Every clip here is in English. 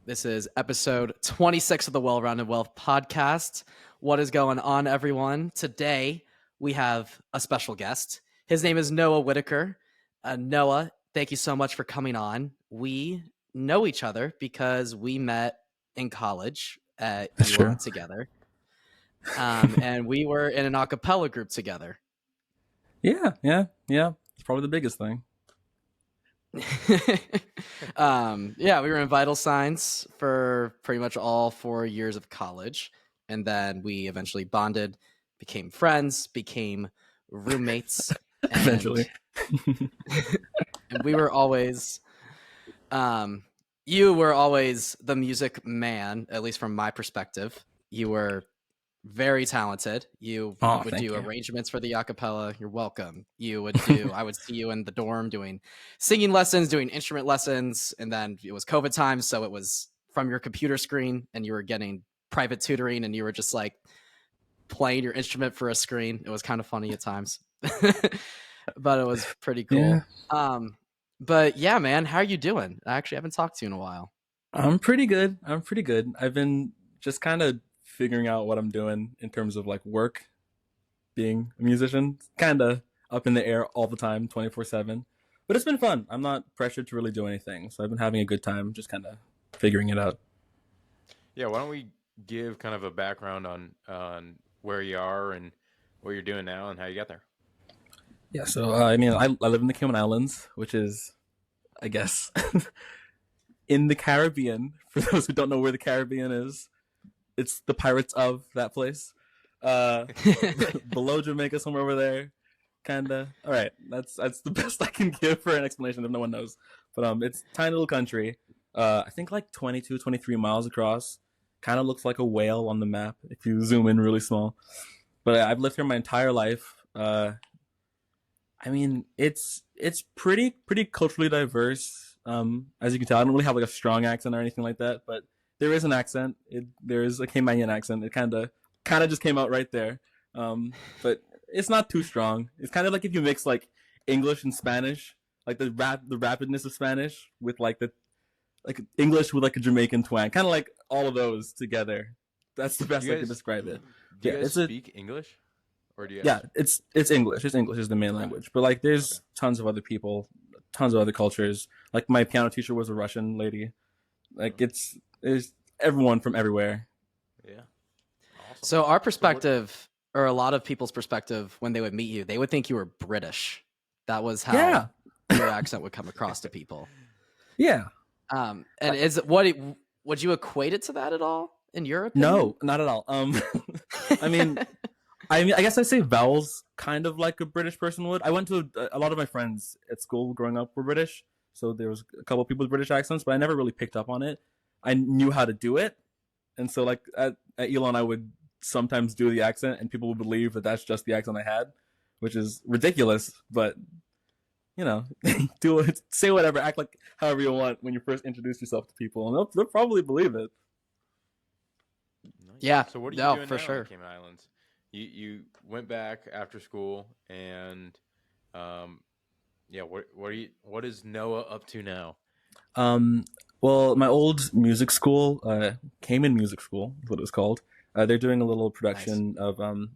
This is episode 26 of the Well-Rounded Wealth podcast. What is going on, everyone? Today, we have a special guest. His name is Noah Whittaker. Noah, thank you so much for coming on. We know each other because we met in college at Elon together. And we were in an a-cappella group together. Yeah. It's probably the biggest thing. We were in vital signs for pretty much all 4 years of college, and then we eventually bonded, became friends, became roommates. Eventually. And we were always you were always the music man, at least from my perspective. You were very talented. You would do arrangements for the a-cappella. You're welcome. You would do I would see you in the dorm doing singing lessons, doing instrument lessons, and then it was COVID time, so it was from your computer screen, and you were getting private tutoring, and you were just like playing your instrument for a screen. It was kind of funny at times. But it was pretty cool. Yeah. But yeah, man, how are you doing? I actually haven't talked to you in a while. I'm pretty good. I've been just kind of figuring out what I'm doing in terms of like work, being a musician, kind of up in the air all the time, 24/7. But it's been fun. I'm not pressured to really do anything, so I've been having a good time, just kind of figuring it out. Yeah, why don't we give kind of a background on where you are and what you're doing now and how you got there? Yeah, so I live in the Cayman Islands, which is, I guess, in the Caribbean. For those who don't know where the Caribbean is, it's the Pirates of that place. Below Jamaica, somewhere over there, kinda. All right, that's the best I can give for an explanation if no one knows. But it's a tiny little country. I think like 22, 23 miles across. Kind of looks like a whale on the map if you zoom in really small. But I've lived here my entire life. It's pretty culturally diverse. As you can tell, I don't really have like a strong accent or anything like that, but there is an accent. There is a Caymanian accent. It kind of just came out right there. But it's not too strong. It's kind of like if you mix like English and Spanish, like the rapidness of Spanish with like English with like a Jamaican twang, kind of like all of those together. That's the best I can describe it. Do you guys speak English? Or do you yeah, it's English. English is the main language. But like there's tons of other people, tons of other cultures. Like my piano teacher was a Russian lady. Like there's everyone from everywhere. Yeah. Awesome. So our perspective, or a lot of people's perspective, when they would meet you, they would think you were British. That was how your accent would come across to people. Yeah. And would you equate it to that at all in your opinion? No, not at all. I guess I say vowels kind of like a British person would. I went to a lot of my friends at school growing up were British, so there was a couple of people with British accents, but I never really picked up on it. I knew how to do it, and so like at Elon, I would sometimes do the accent, and people would believe that that's just the accent I had, which is ridiculous. But you know, do it, say whatever, act like however you want when you first introduce yourself to people, and they'll probably believe it. Nice. Yeah. So what are you doing for now sure. in Cayman Islands? You went back after school, and what is Noah up to now? Well, my old music school, Cayman Music School is what it was called. They're doing a little production of The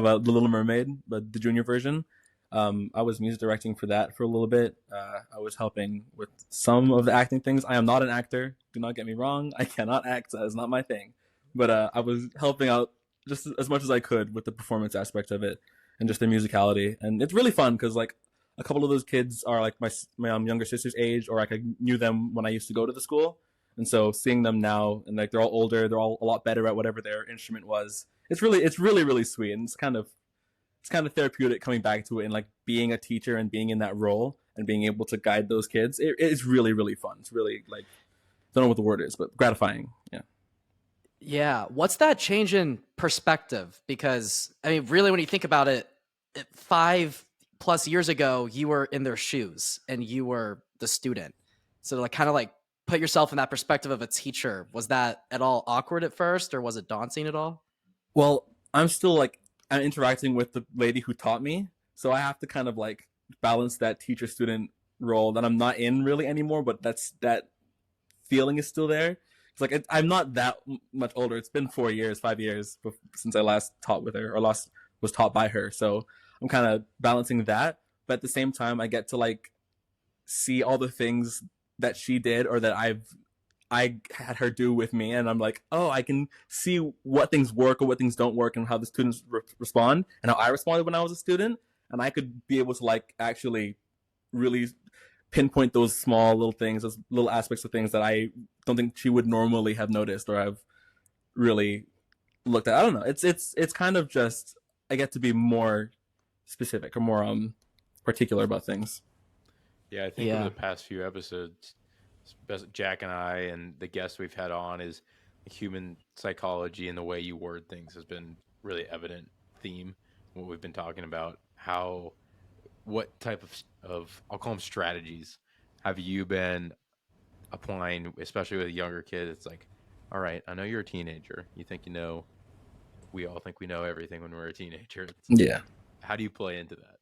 Little Mermaid, but the junior version. I was music directing for that for a little bit. I was helping with some of the acting things. I am not an actor. Do not get me wrong. I cannot act. That is not my thing. But I was helping out just as much as I could with the performance aspect of it and just the musicality. And it's really fun because like a couple of those kids are like my younger sister's age, or like I knew them when I used to go to the school. And so seeing them now, and like they're all older, they're all a lot better at whatever their instrument was. It's really sweet, and it's kind of therapeutic coming back to it and like being a teacher and being in that role and being able to guide those kids. It's really fun. It's really like, don't know what the word is, but gratifying. Yeah. Yeah. What's that change in perspective? Because I mean, really, when you think about it, 5+ years ago, you were in their shoes and you were the student. So like kind of like put yourself in that perspective of a teacher. Was that at all awkward at first, or was it daunting at all? Well, I'm interacting with the lady who taught me, so I have to kind of like balance that teacher-student role that I'm not in really anymore, but that feeling is still there. It's like I'm not that much older. It's been 4 years, 5 years since I last taught with her, or last was taught by her. So I'm kind of balancing that, but at the same time, I get to like see all the things that she did or that I had her do with me, and I'm like, oh, I can see what things work or what things don't work, and how the students respond, and how I responded when I was a student, and I could be able to like actually really pinpoint those small little things, those little aspects of things that I don't think she would normally have noticed or have really looked at. I don't know. It's kind of just I get to be more specific or more particular about things. Yeah, I think over the past few episodes, Jack and I and the guests we've had on, is human psychology and the way you word things has been really evident theme. What we've been talking about, what type of I'll call them strategies have you been applying, especially with younger kids? It's like, all right, I know you're a teenager. You think you know. We all think we know everything when we're a teenager. Yeah. How do you play into that?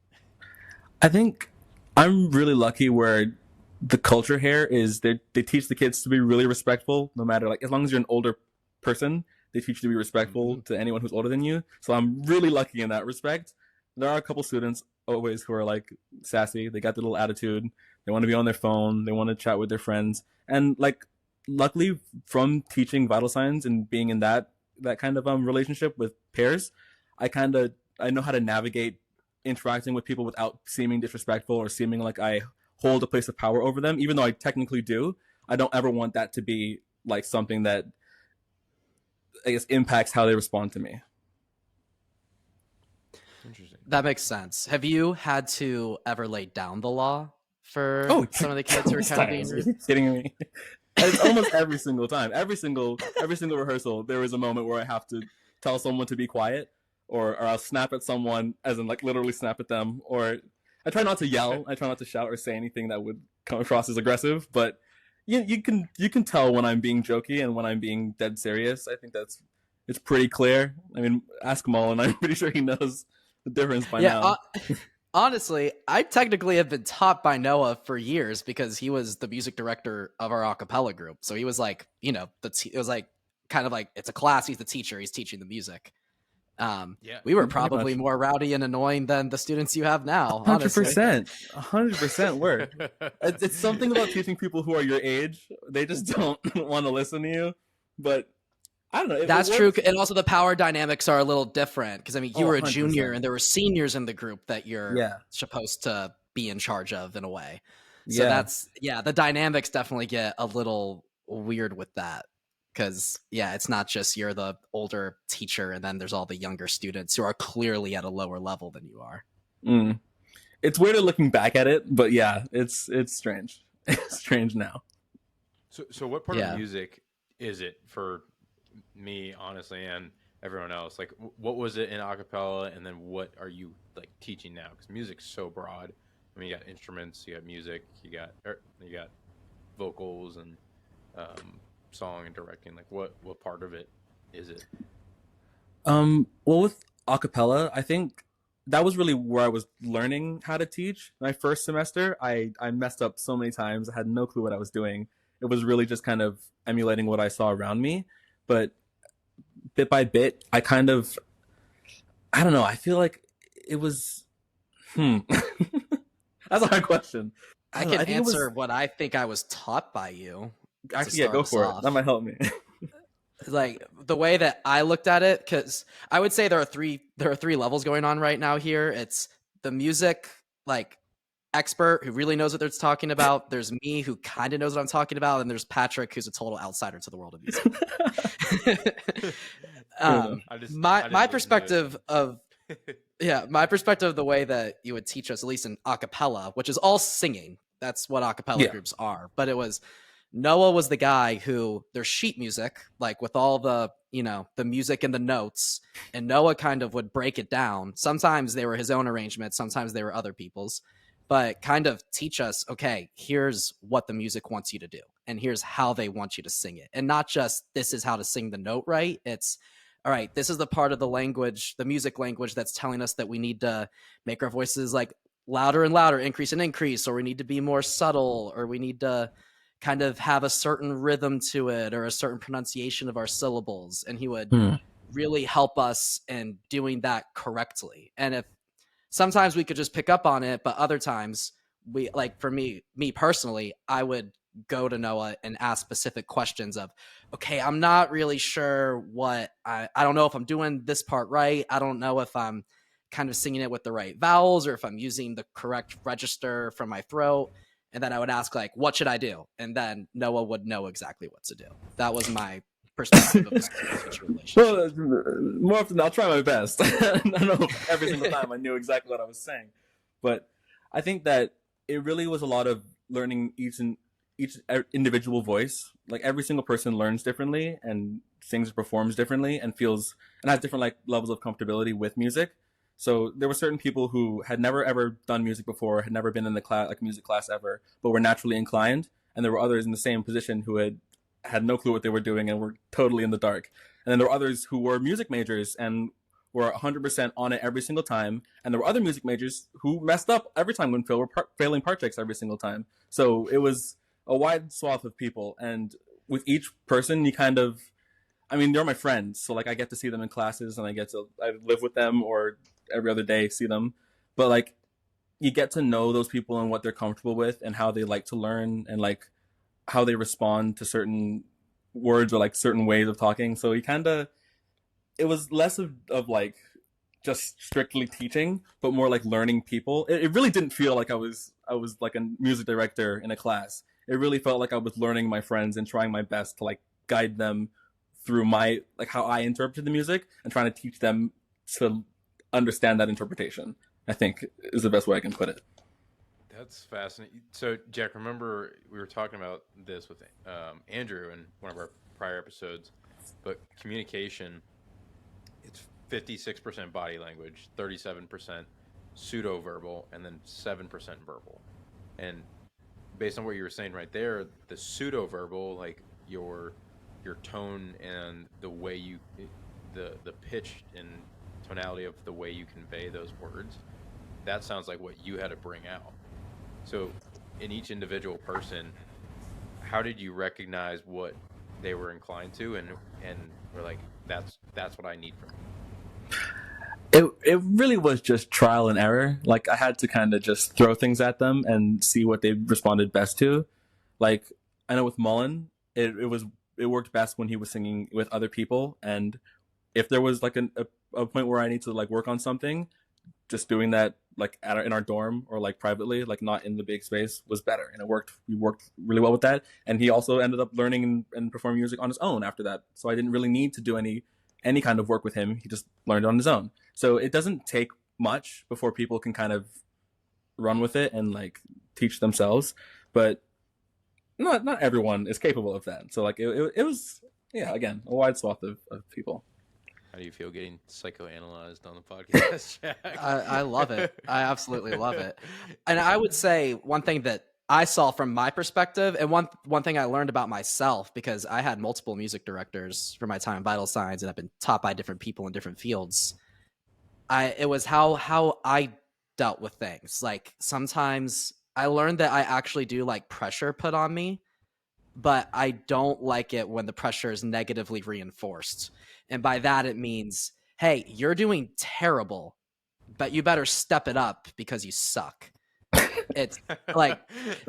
I think I'm really lucky where the culture here is they teach the kids to be really respectful, no matter, like, as long as you're an older person, they teach you to be respectful to anyone who's older than you. So I'm really lucky in that respect. There are a couple students always who are like sassy. They got the little attitude. They want to be on their phone. They want to chat with their friends. And like, luckily from teaching vital signs and being in that kind of relationship with peers, I know how to navigate interacting with people without seeming disrespectful or seeming like I hold a place of power over them, even though I technically do. I don't ever want that to be like something that I guess impacts how they respond to me. Interesting. That makes sense. Have you had to ever lay down the law for some of the kids who are kind of dangerous? Are you kidding me? It's almost every single time. Every single rehearsal, there is a moment where I have to tell someone to be quiet, or I'll snap at someone, as in like literally snap at them, or I try not to yell. I try not to shout or say anything that would come across as aggressive, but you can tell when I'm being jokey and when I'm being dead serious. I think it's pretty clear. I mean, ask Mullen. I'm pretty sure he knows the difference by now. Honestly, I technically have been taught by Noah for years because he was the music director of our a cappella group. So he was like, it was like kind of like, it's a class. He's the teacher. He's teaching the music. We were probably more rowdy and annoying than the students you have now. 100% were. It's something about teaching people who are your age. They just don't want to listen to you. But I don't know. That's true. And also the power dynamics are a little different because, I mean, you were a 100%. junior and there were seniors in the group that you're supposed to be in charge of in a way. So the dynamics definitely get a little weird with that. Because, it's not just you're the older teacher and then there's all the younger students who are clearly at a lower level than you are. It's weird looking back at it, but it's strange. It's strange now. So what part of music is it for me, honestly, and everyone else? Like, what was it in a cappella, and then what are you like teaching now? Because music's so broad. I mean, you got instruments, you got music, you got vocals and song and directing. Like, what part of it is it? Well, with a cappella, I think that was really where I was learning how to teach. My first semester, I messed up so many times. I had no clue what I was doing. It was really just kind of emulating what I saw around me. But bit by bit, I don't know. I feel like it was, That's a hard question. I can answer what I think I was taught by you. Actually, go for it. That might help me. Like the way that I looked at it, because I would say there are three levels going on right now here. It's the music like expert who really knows what they're talking about. There's me who kind of knows what I'm talking about, and there's Patrick who's a total outsider to the world of music. My perspective of the way that you would teach us, at least in a cappella, which is all singing. That's what a cappella groups are. But it was Noah was the guy who there's sheet music, like with all the, the music and the notes, and Noah kind of would break it down. Sometimes they were his own arrangements, sometimes they were other people's, but kind of teach us, okay, here's what the music wants you to do, and here's how they want you to sing it. And not just this is how to sing the note right. It's, all right, this is the part of the language, the music language, that's telling us that we need to make our voices like louder and louder, increase and increase, or we need to be more subtle, or we need to kind of have a certain rhythm to it or a certain pronunciation of our syllables, and he would really help us in doing that correctly. And if sometimes we could just pick up on it, but other times we, like for me personally, I would go to Noah and ask specific questions of, okay, I'm not really sure what I don't know if I'm doing this part right. I don't know if I'm kind of singing it with the right vowels or if I'm using the correct register from my throat. And then I would ask, like, what should I do? And then Noah would know exactly what to do. That was my perspective of the school-teacher relationship. Well, more often, I'll try my best. I don't know if every single time I knew exactly what I was saying. But I think that it really was a lot of learning each individual voice. Like, every single person learns differently and sings or performs differently and feels and has different like levels of comfortability with music. So there were certain people who had never ever done music before, had never been in the class, like music class ever, but were naturally inclined. And there were others in the same position who had no clue what they were doing and were totally in the dark. And then there were others who were music majors and were 100% on it every single time. And there were other music majors who messed up every time when failing part checks every single time. So it was a wide swath of people. And with each person, you kind of, I mean, they're my friends. So like I get to see them in classes and I live with them or every other day see them. But like you get to know those people and what they're comfortable with and how they like to learn and like how they respond to certain words or like certain ways of talking. So it was less of like just strictly teaching, but more like learning people. It really didn't feel like I was like a music director in a class. It really felt like I was learning my friends and trying my best to like guide them through my like how I interpreted the music and trying to teach them to understand that interpretation, I think is the best way I can put it. That's fascinating. So, Jack, remember we were talking about this with Andrew in one of our prior episodes, but communication, it's 56% body language, 37% pseudo-verbal, and then 7% verbal. And based on what you were saying right there, the pseudo-verbal, like your tone and the way you, the pitch and tonality of the way you convey those words, that sounds like what you had to bring out. So in each individual person, how did you recognize what they were inclined to and were like, that's what I need from you? It really was just trial and error. Like I had to kind of just throw things at them and see what they responded best to. Like I know with Mullen, it worked best when he was singing with other people, and if there was like a point where I need to like work on something, just doing that like in our dorm or like privately, like not in the big space, was better, and we worked really well with that. And he also ended up learning and performing music on his own after that, so I didn't really need to do any kind of work with him. He just learned on his own. So it doesn't take much before people can kind of run with it and like teach themselves, but not everyone is capable of that. So like it was, yeah, again, a wide swath of people. How do you feel getting psychoanalyzed on the podcast, Jack? I love it. I absolutely love it. And I would say one thing that I saw from my perspective, and one thing I learned about myself, because I had multiple music directors for my time in vital signs, and I've been taught by different people in different fields. It was how I dealt with things. Like sometimes I learned that I actually do like pressure put on me, but I don't like it when the pressure is negatively reinforced. And by that, it means, hey, you're doing terrible, but you better step it up because you suck. It's like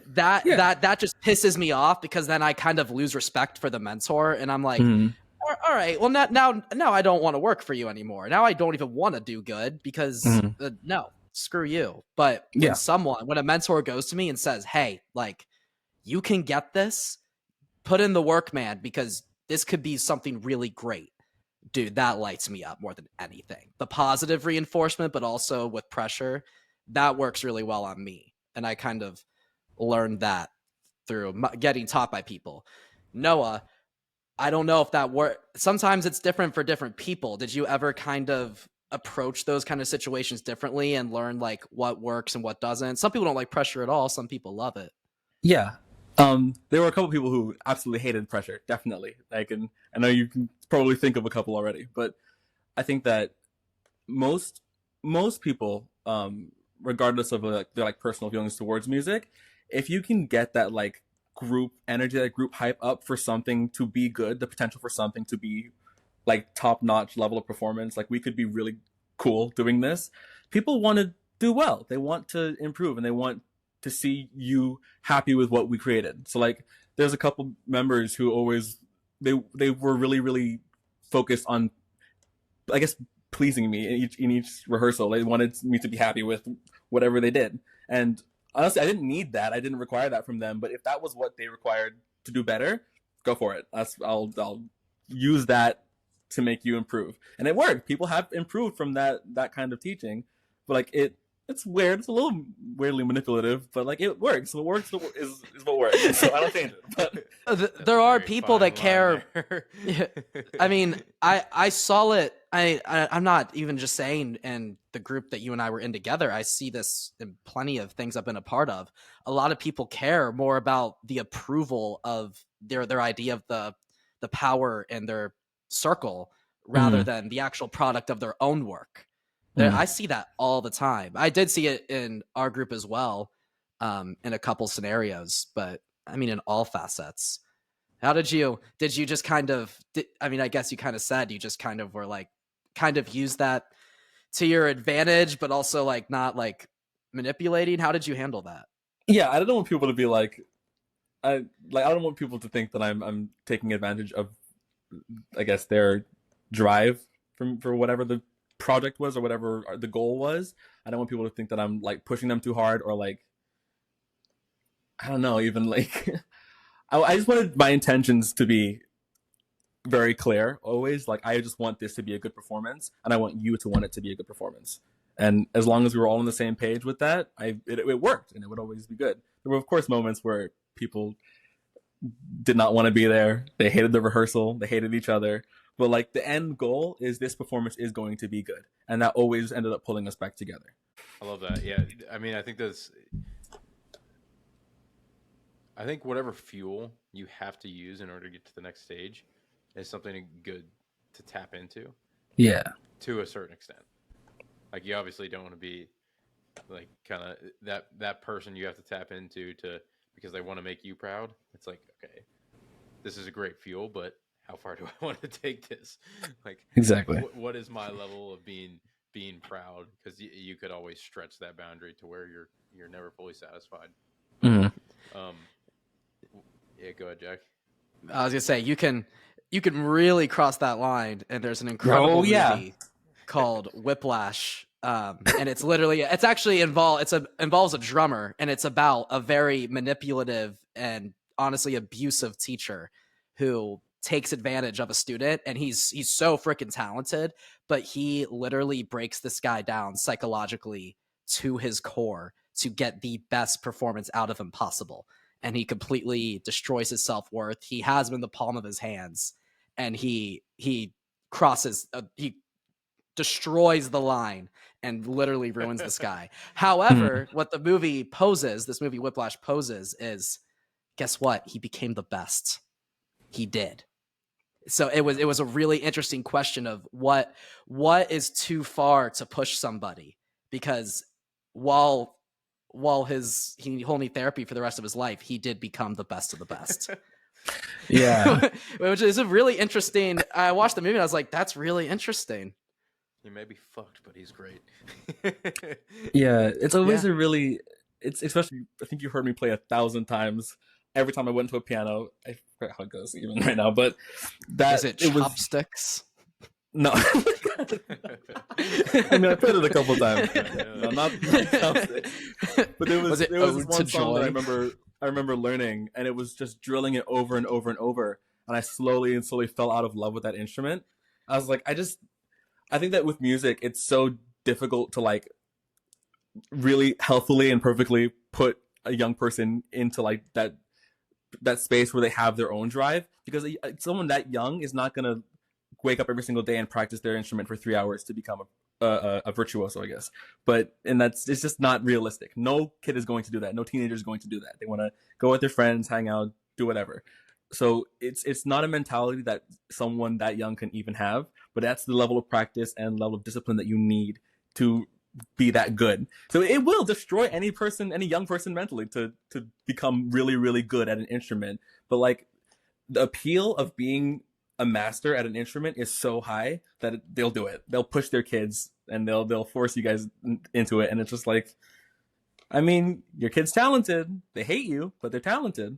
that, yeah. that just pisses me off, because then I kind of lose respect for the mentor, and I'm like, all right, well now I don't want to work for you anymore. Now I don't even want to do good because no, screw you. But when a mentor goes to me and says, hey, like, you can get this, put in the work, man, because this could be something really great. Dude, that lights me up more than anything. The positive reinforcement, but also with pressure, that works really well on me. And I kind of learned that through getting taught by people. Noah, I don't know if that works. Sometimes it's different for different people. Did you ever kind of approach those kind of situations differently and learn like what works and what doesn't? Some people don't like pressure at all. Some people love it. Yeah. There were a couple people who absolutely hated pressure, definitely. I know you can probably think of a couple already, but I think that most people, regardless of their like personal feelings towards music, if you can get that like group energy, that group hype up for something to be good, the potential for something to be like top-notch level of performance, like we could be really cool doing this. People want to do well. They want to improve, and they want to see you happy with what we created. So like there's a couple members who always they were really, really focused on, I guess, pleasing me in each rehearsal. They wanted me to be happy with whatever they did. And honestly, I didn't need that. I didn't require that from them. But if that was what they required to do better, go for it. I'll use that to make you improve. And it worked. People have improved from that kind of teaching. But like it's weird. It's a little weirdly manipulative, but like it works. What works is what works. So I don't change it. But there are people that care. I mean, I saw it. I'm not even just saying in the group that you and I were in together. I see this in plenty of things I've been a part of. A lot of people care more about the approval of their idea of the power in their circle rather than the actual product of their own work. I see that all the time. I did see it in our group as well, in a couple scenarios, but I mean, in all facets. How did you just kind of, I guess you kind of said you just kind of were like, kind of use that to your advantage, but also like not like manipulating. How did you handle that? Yeah, I don't want people to be like, I don't want people to think that I'm taking advantage of, I guess, their drive for whatever the project was or whatever the goal was. I don't want people to think that I'm like pushing them too hard or like, I don't know, even like I just wanted my intentions to be very clear always. Like I just want this to be a good performance, and I want you to want it to be a good performance. And as long as we were all on the same page with that, it worked, and it would always be good. There were of course moments where people did not want to be there. They hated the rehearsal, they hated each other. But like the end goal is this performance is going to be good. And that always ended up pulling us back together. I love that. Yeah. I mean, I think whatever fuel you have to use in order to get to the next stage is something good to tap into. Yeah. To a certain extent. Like you obviously don't want to be like kind of that person you have to tap into because they want to make you proud. It's like, okay, this is a great fuel, but how far do I want to take this? Like exactly. What is my level of being proud? Because you could always stretch that boundary to where you're never fully satisfied. Mm-hmm. Yeah, go ahead, Jack. I was gonna say you can really cross that line, and there's an incredible movie called Whiplash. And it's actually involves a drummer, and it's about a very manipulative and honestly abusive teacher who takes advantage of a student, and he's so freaking talented, but he literally breaks this guy down psychologically to his core to get the best performance out of him possible. And he completely destroys his self-worth. He has him in the palm of his hands, and he destroys the line and literally ruins this guy. However, what the movie Whiplash poses is, guess what? He became the best. He did. So it was a really interesting question of what is too far to push somebody, because while he'll need therapy for the rest of his life, he did become the best of the best. Yeah. Which is a really interesting. I watched the movie and I was like, that's really interesting. He may be fucked, but he's great. Yeah, it's always it's especially, I think you heard me play 1,000 times. Every time I went to a piano, I forget how it goes even right now, but is it chopsticks? No. I mean, I played it a couple times. No, not chopsticks. But there was this one song that I remember learning, and it was just drilling it over and over and over, and I slowly fell out of love with that instrument. I was like, I think that with music, it's so difficult to like really healthily and perfectly put a young person into like that space where they have their own drive, because someone that young is not going to wake up every single day and practice their instrument for 3 hours to become a virtuoso, I guess. It's just not realistic. No kid is going to do that. No teenager is going to do that. They want to go with their friends, hang out, do whatever. So it's not a mentality that someone that young can even have, but that's the level of practice and level of discipline that you need to be that good. So it will destroy any young person mentally to become really, really good at an instrument. But like the appeal of being a master at an instrument is so high that they'll do it. They'll push their kids and they'll force you guys into it. And it's just like, I mean, your kid's talented. They hate you, but they're talented.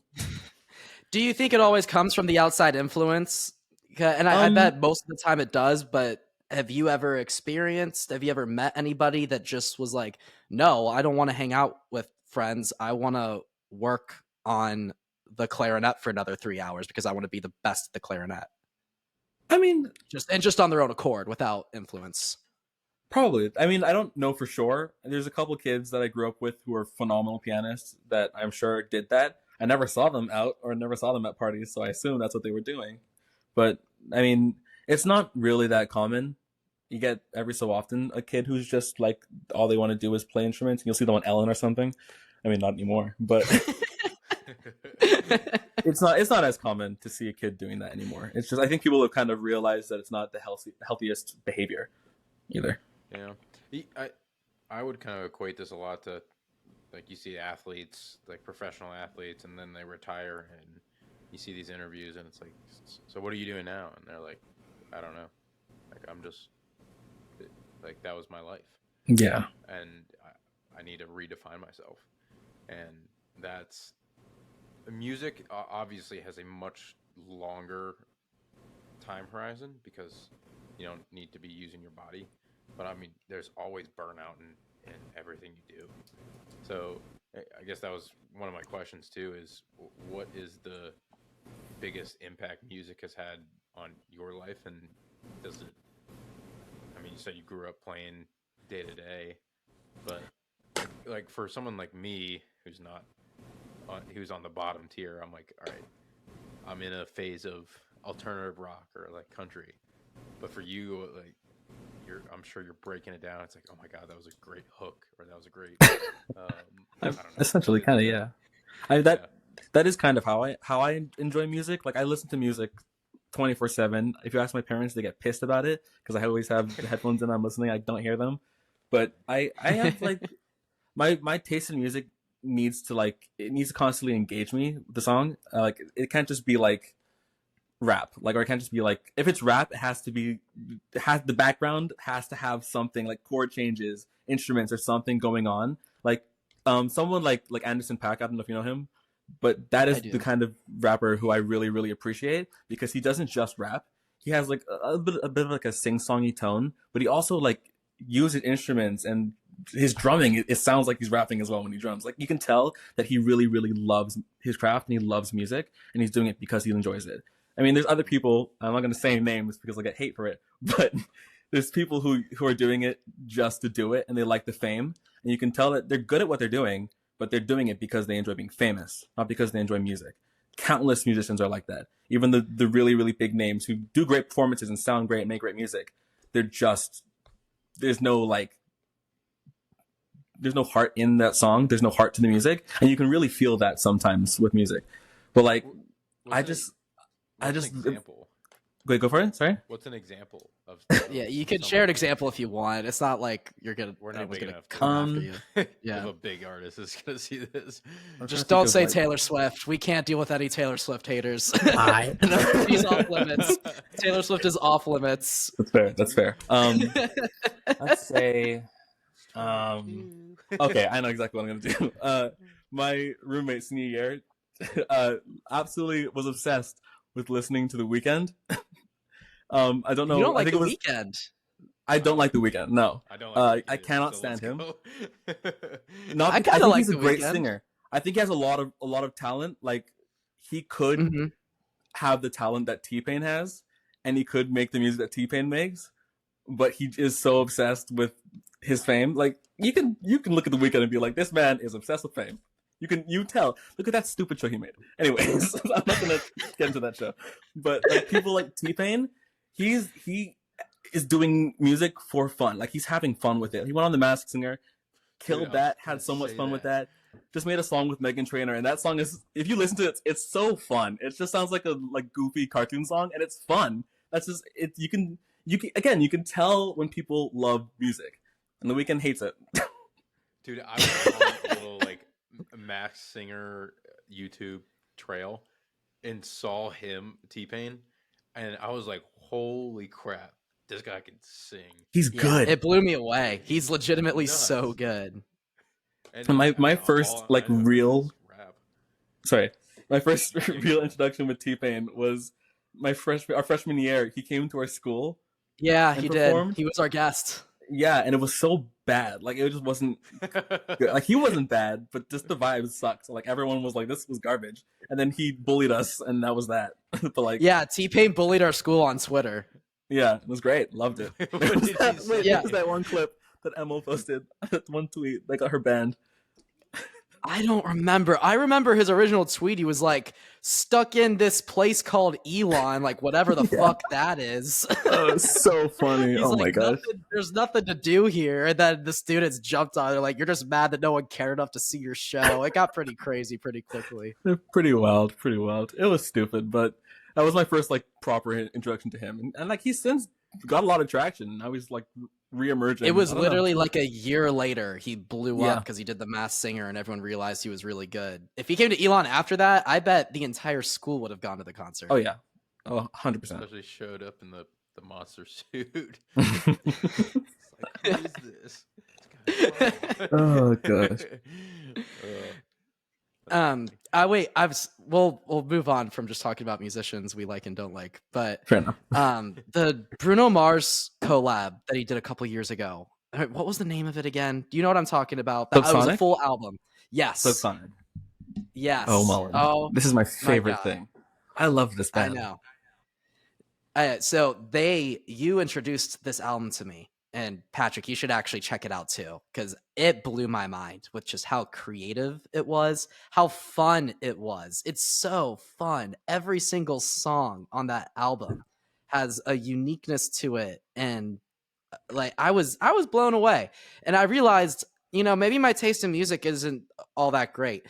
Do you think it always comes from the outside influence? And I bet most of the time it does, but have you ever met anybody that just was like, no, I don't want to hang out with friends. I want to work on the clarinet for another 3 hours because I want to be the best at the clarinet? I mean, just on their own accord without influence. Probably. I mean, I don't know for sure. There's a couple kids that I grew up with who are phenomenal pianists that I'm sure did that. I never saw them out or never saw them at parties, so I assume that's what they were doing. But, I mean, it's not really that common. You get every so often a kid who's just like, all they want to do is play instruments. You'll see them on Ellen or something. I mean, not anymore, but it's not as common to see a kid doing that anymore. It's just, I think people have kind of realized that it's not the healthiest behavior either. Yeah. I would kind of equate this a lot to, like, you see athletes, like professional athletes, and then they retire, and you see these interviews, and it's like, so what are you doing now? And they're like, I don't know. Like, I'm just, like, that was my life. Yeah. And I need to redefine myself. And that's, music obviously has a much longer time horizon because you don't need to be using your body. But I mean, there's always burnout in everything you do. So I guess that was one of my questions too, is what is the biggest impact music has had on your life? And does it, I mean, you said you grew up playing day to day, but like for someone like me who's not who's on the bottom tier, I'm like, all right, I'm in a phase of alternative rock or like country. But for you, like, I'm sure you're breaking it down. It's like, oh my God, that was a great hook, or that was a great. I don't know. Essentially, kind of, yeah. That is kind of how I enjoy music. Like, I listen to music 24/7. If you ask my parents, they get pissed about it because I always have the headphones in. I'm listening. I don't hear them, but I have like my taste in music needs to constantly engage me with the song. Like, it can't just be like rap, like, or it can't just be like, if it's rap, the background has to have something like chord changes, instruments, or something going on. Like someone like Anderson .Paak, I don't know if you know him, but that is the kind of rapper who I really, really appreciate, because he doesn't just rap. He has like a bit of like a sing-songy tone, but he also like uses instruments, and his drumming, it sounds like he's rapping as well when he drums. Like, you can tell that he really, really loves his craft and he loves music, and he's doing it because he enjoys it. I mean, there's other people, I'm not going to say names because I get hate for it, but there's people who are doing it just to do it, and they like the fame. And you can tell that they're good at what they're doing, but they're doing it because they enjoy being famous, not because they enjoy music. Countless musicians are like that. Even the really, really big names who do great performances and sound great and make great music, there's no heart in that song. There's no heart to the music. And you can really feel that sometimes with music. But like, example? Wait, go for it. Sorry. What's an example of? Yeah, you can share an example if you want. It's not like we're not big enough. Come after you. Yeah, if a big artist is gonna see this, just don't say Taylor Swift. We can't deal with any Taylor Swift haters. She's off limits. Taylor Swift is off limits. That's fair. Let's say. Okay, I know exactly what I'm gonna do. My roommate senior year absolutely was obsessed with listening to The Weeknd. I don't know. You don't like The Weeknd? I don't like The Weeknd. No, I don't. Like I cannot stand him. I kind of like he's a great Weeknd. singer. I think he has a lot of talent. Like, he could have the talent that T-Pain has, and he could make the music that T-Pain makes. But he is so obsessed with his fame. Like, you can look at The Weeknd and be like, this man is obsessed with fame. You tell. Look at that stupid show he made. Anyways, I'm not gonna get into that show. But like, people like T-Pain, he is doing music for fun. Like, he's having fun with it. He went on The Masked Singer, killed that, had so much fun with that. Just made a song with Meghan Trainor, and that song is, if you listen to it, it's so fun. It just sounds like a goofy cartoon song, and it's fun. That's just it. You can tell when people love music. and The Weeknd hates it. Dude, I was on a little like Max Singer YouTube trail and saw him, T-Pain, and I was like, holy crap, this guy can sing. He's good. It blew me away. He's legitimately so good. And my first like real sorry, my first real introduction with T-Pain was our freshman year. He came to our school. Yeah, he performed. Did. He was our guest. Yeah, and it was so bad. Like it just wasn't good. Like he wasn't bad, but just the vibe sucked. So, like everyone was like, "This was garbage," and then he bullied us, and that was that. But like, yeah, T-Pain bullied our school on Twitter. Yeah, it was great. Loved it. What was that one clip that Emil posted? One tweet that got her banned. I don't remember. I remember his original tweet. He was like, stuck in this place called Elon, like whatever the fuck that is. Oh, it's so funny. Oh like, my gosh. There's nothing to do here. And then the students jumped on. They're like, you're just mad that no one cared enough to see your show. It got pretty crazy pretty quickly. Pretty wild. It was stupid, but that was my first like proper introduction to him. And like he's since got a lot of traction. Now he's like re-emerging. It was literally like a year later he blew up because he did the Masked Singer and everyone realized he was really good. If he came to Elon after that, I bet the entire school would have gone to the concert. Oh yeah. Oh, 100%. Especially showed up in the monster suit. It's like, what is this? Oh gosh. We'll move on from just talking about musicians we like and don't like, but fair enough. The Bruno Mars collab that he did a couple years ago. What was the name of it again? Do you know what I'm talking about? It was a full album. Yes. Subsonic. Yes. Oh, Mullen. Oh, this is my favorite thing. I love this band. I know. So you introduced this album to me. And Patrick, you should actually check it out too, because it blew my mind with just how creative it was, how fun it was. It's so fun. Every single song on that album has a uniqueness to it. And like I was blown away. And I realized, maybe my taste in music isn't all that great.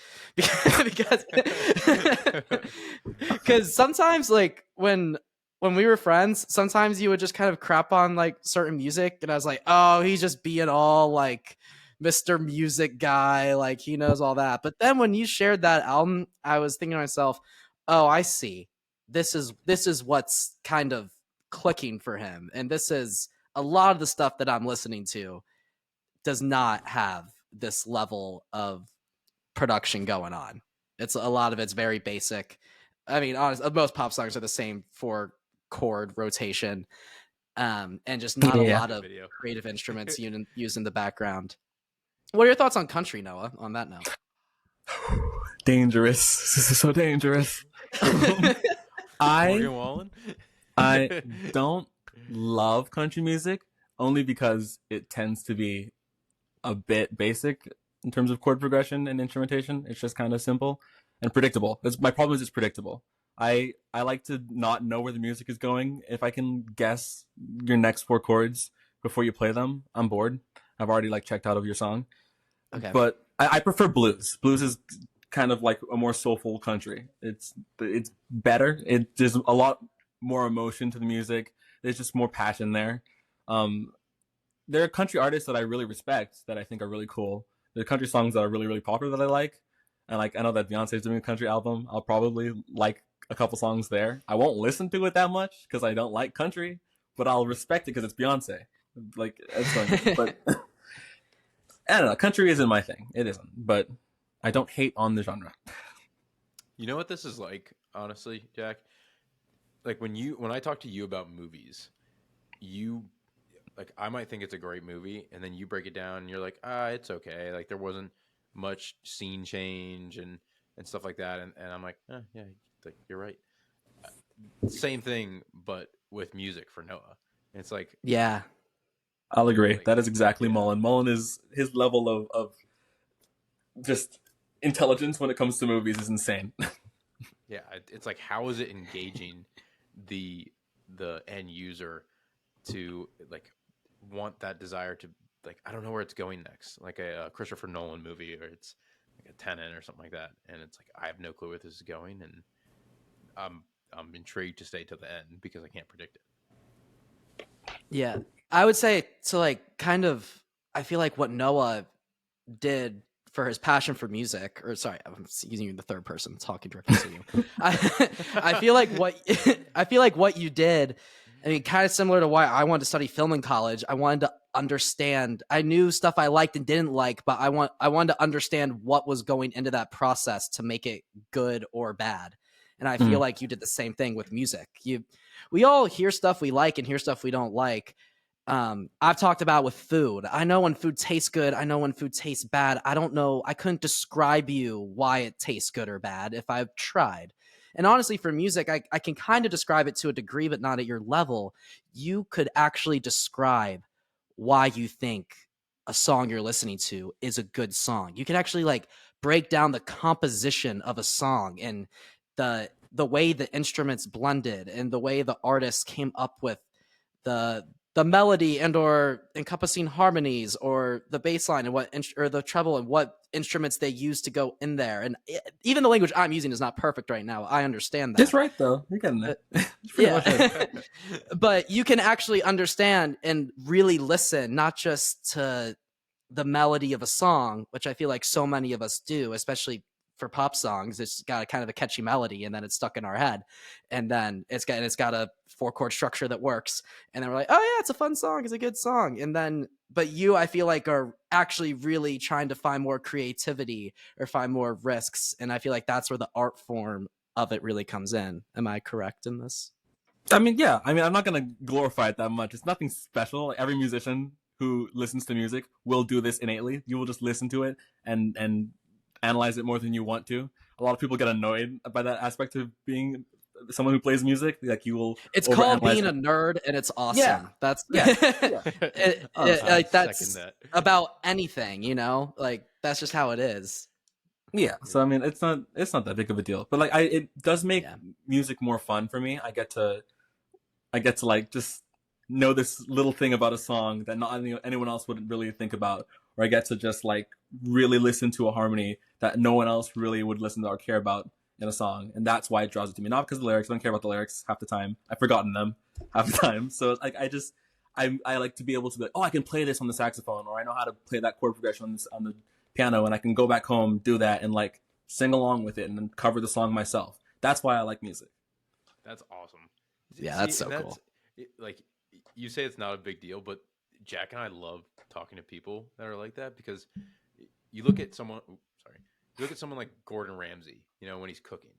Because sometimes like when we were friends, sometimes you would just kind of crap on like certain music. And I was like, oh, he's just being all like Mr. Music guy. Like he knows all that. But then when you shared that album, I was thinking to myself, oh, I see. This is what's kind of clicking for him. And this is a lot of the stuff that I'm listening to does not have this level of production going on. A lot of it's very basic. I mean, honestly, most pop songs are the same for chord rotation, and just not a lot of creative instruments used in the background. What are your thoughts on country, Noah, on that note? Dangerous. This is so dangerous. I don't love country music only because it tends to be a bit basic in terms of chord progression and instrumentation. It's just kind of simple and predictable. My problem is it's predictable. I like to not know where the music is going. If I can guess your next 4 chords before you play them, I'm bored. I've already like checked out of your song. Okay. But I prefer blues. Blues is kind of like a more soulful country. It's better. There's a lot more emotion to the music. There's just more passion there. There are country artists that I really respect that I think are really cool. There are country songs that are really, really popular that I like. And like I know that Beyonce's doing a country album. I'll probably like a couple songs there. I won't listen to it that much because I don't like country, but I'll respect it because it's Beyonce. Like that's fine. But I don't know. Country isn't my thing. It isn't. But I don't hate on the genre. You know what this is like, honestly, Jack? Like when I talk to you about movies, I might think it's a great movie, and then you break it down and you're like, it's okay. Like there wasn't much scene change and stuff like that. And I'm like, yeah, like, you're right. Same thing, but with music for Noah. And it's like, yeah, I'll agree. Like, that is exactly Mullen. Mullen is his level of just intelligence when it comes to movies is insane. Yeah. It's like, how is it engaging the end user to like want that desire to like, I don't know where it's going next, like a Christopher Nolan movie, or it's like a Tenet or something like that, and it's like I have no clue where this is going, and I'm intrigued to stay till the end because I can't predict it. Yeah, I would say to like kind of I feel like what Noah did for his passion for music, or sorry, I'm using you in the third person, talking directly to you. I feel like what you did, I mean, kind of similar to why I wanted to study film in college. I wanted to understand. I knew stuff I liked and didn't like, but I wanted to understand what was going into that process to make it good or bad. And I feel like you did the same thing with music. We all hear stuff we like and hear stuff we don't like. I've talked about with food. I know when food tastes good. I know when food tastes bad. I don't know. I couldn't describe you why it tastes good or bad if I've tried. And honestly, for music, I can kind of describe it to a degree, but not at your level. You could actually describe why you think a song you're listening to is a good song. You can actually like break down the composition of a song and the way the instruments blended and the way the artist came up with the melody and or encompassing harmonies or the bass line and or the treble and what instruments they use to go in there. And even the language I'm using is not perfect right now. I understand that. It's right though. You're getting it. Yeah. But you can actually understand and really listen, not just to the melody of a song, which I feel like so many of us do, especially for pop songs. It's got a kind of a catchy melody and then it's stuck in our head, and then it's got a 4-chord structure that works, and then we're like, oh yeah, it's a fun song, it's a good song. And then but you, I feel like, are actually really trying to find more creativity or find more risks, and I feel like that's where the art form of it really comes in. Am I correct in this? I mean, yeah. I mean, I'm not gonna glorify it that much. It's nothing special. Every musician who listens to music will do this innately. You will just listen to it and analyze it more than you want to. A lot of people get annoyed by that aspect of being someone who plays music. Like you will. It's called being a nerd, and it's awesome. Yeah. That's like that's about anything, you know. Like that's just how it is. Yeah. So I mean, it's not that big of a deal. But like, it does make music more fun for me. I get to like just know this little thing about a song that not anyone else would really think about, or I get to just like really listen to a harmony that no one else really would listen to or care about in a song, and that's why it draws it to me. Not because of the lyrics. I don't care about the lyrics half the time. I've forgotten them half the time. So like I like to be able to be like, oh, I can play this on the saxophone, or I know how to play that chord progression on the piano, and I can go back home, do that, and like sing along with it and then cover the song myself. That's why I like music. That's awesome. Yeah, that's so cool. Like you say, it's not a big deal, but Jack and I love talking to people that are like that, because you look at someone. You look at someone like Gordon Ramsay. You know, when he's cooking,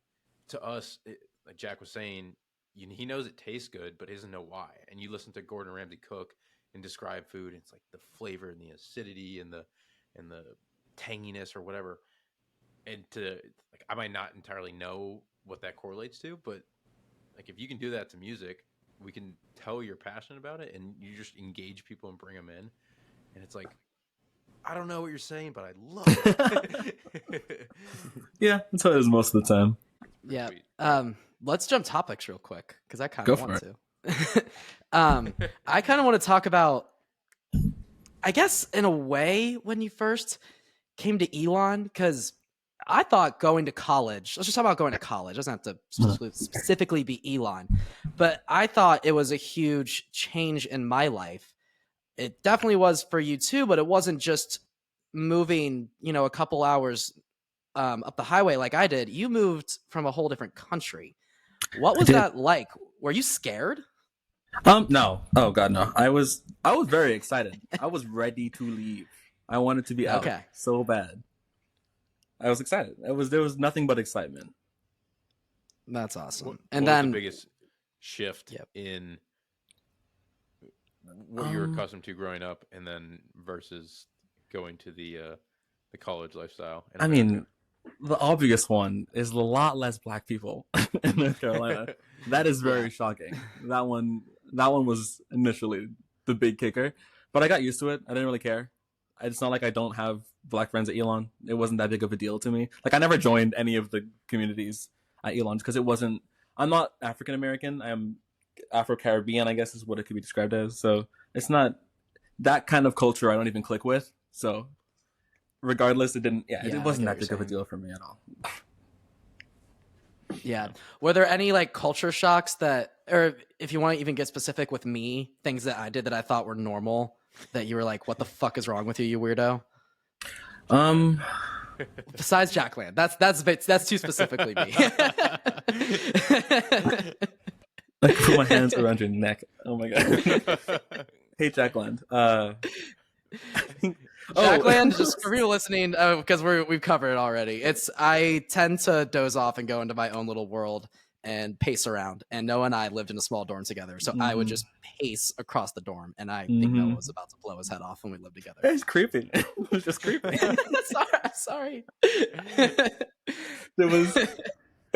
to us, like Jack was saying, he knows it tastes good, but he doesn't know why. And you listen to Gordon Ramsay cook and describe food, and it's like the flavor and the acidity and the tanginess or whatever. And like, I might not entirely know what that correlates to, but like if you can do that to music, we can tell you're passionate about it, and you just engage people and bring them in. And it's like, I don't know what you're saying, but I love it. Yeah, that's how it is most of the time. Yeah. Let's jump topics real quick, because I kind of want to. I kind of want to talk about, I guess, in a way, when you first came to Elon, because I thought going to college, let's just talk about going to college. It doesn't have to specifically be Elon, but I thought it was a huge change in my life. It definitely was for you too, but it wasn't just moving, a couple hours up the highway like I did. You moved from a whole different country. What was that like? Were you scared? No. Oh God, no. I was very excited. I was ready to leave. I wanted to be out so bad. I was excited. There was nothing but excitement. That's awesome. What then was the biggest shift in what you're accustomed to growing up, and then versus going to the college lifestyle? I mean, the obvious one is a lot less black people in North Carolina. That is very shocking. That one was initially the big kicker, but I got used to it. I didn't really care. It's not like I don't have black friends at Elon. It wasn't that big of a deal to me. Like I never joined any of the communities at Elon because it wasn't. I'm not African American. I am Afro-Caribbean, I guess is what it could be described as. So it's not that kind of culture I don't even click with. So regardless, it wasn't that big of a deal for me at all. Yeah. Were there any like culture shocks that, or if you want to even get specific with me, things that I did that I thought were normal? that you were like, what the fuck is wrong with you, you weirdo? Besides Jackland, that's too specifically me. I put my hands around your neck. Oh my god. Hey, Jackland. I think Jackland, just for people listening, because we've covered it already. I tend to doze off and go into my own little world and pace around. And Noah and I lived in a small dorm together, so I would just pace across the dorm. And I think Noah was about to blow his head off when we lived together. It's creepy. It was just creepy. Sorry. There was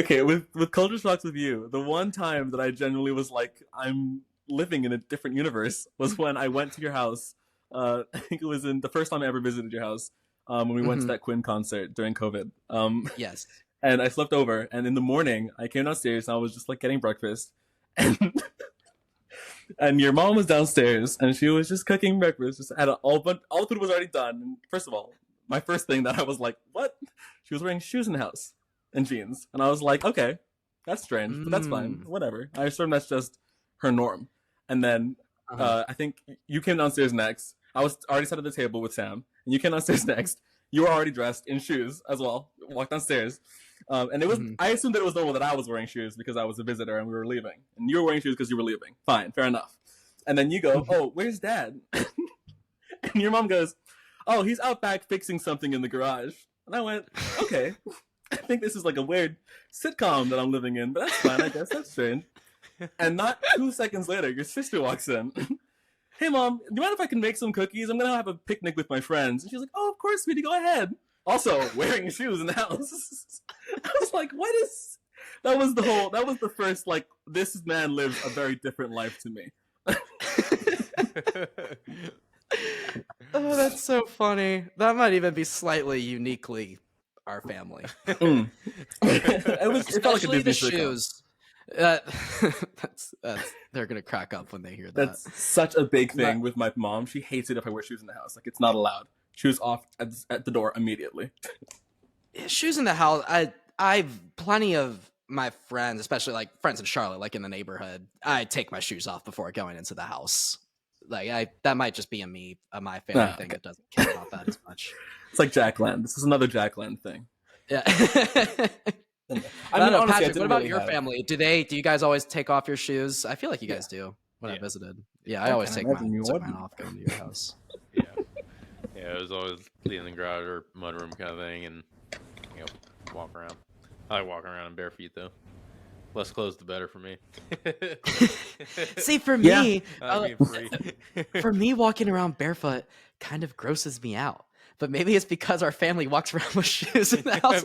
okay with culture shocks with you. The one time that I genuinely was like, I'm living in a different universe was when I went to your house. I think it was in the first time I ever visited your house when we went to that Quinn concert during COVID. Yes. And I slept over, and in the morning I came downstairs and I was just like getting breakfast, and and your mom was downstairs and she was just cooking breakfast. Just had all the food was already done. And first of all, my first thing that I was like, what? She was wearing shoes in the house and jeans, and I was like, okay, that's strange, but that's fine, whatever. I assume that's just her norm. And then I think you came downstairs next. I was already sat at the table with Sam, and you came downstairs next. You were already dressed in shoes as well. Walked downstairs. And it was, I assumed that it was normal that I was wearing shoes because I was a visitor and we were leaving. And you were wearing shoes because you were leaving. Fine, fair enough. And then you go, oh, where's Dad? And your mom goes, oh, he's out back fixing something in the garage. And I went, okay. I think this is like a weird sitcom that I'm living in, but that's fine, I guess. That's strange. And not 2 seconds later, your sister walks in. Hey, Mom, do you mind if I can make some cookies? I'm going to have a picnic with my friends. And she's like, oh, of course, sweetie, go ahead. Also, wearing shoes in the house. I was like, what is... That was the first, like, this man lives a very different life to me. Oh, that's so funny. That might even be slightly uniquely our family. It felt like a Disney the sitcom. Shoes. They're gonna crack up when they hear that. That's such a big thing with my mom. She hates it if I wear shoes in the house. Like, it's not allowed. Shoes off at the door immediately. Shoes in the house. I've plenty of my friends, especially like friends in Charlotte, like in the neighborhood. I take my shoes off before going into the house. Like that might just be my family thing that doesn't care about that as much. It's like Jackland. This is another Jackland thing. Yeah. I mean, honestly, Patrick, what about your family? Do you guys always take off your shoes? I feel like you guys do when I visited. Yeah, I always take mine off going to your house. Yeah, it was always leaving the garage or mudroom kind of thing, and walk around. I like walking around in bare feet though. Less clothes, the better for me. See, for me, for me, walking around barefoot kind of grosses me out. But maybe it's because our family walks around with shoes in the house.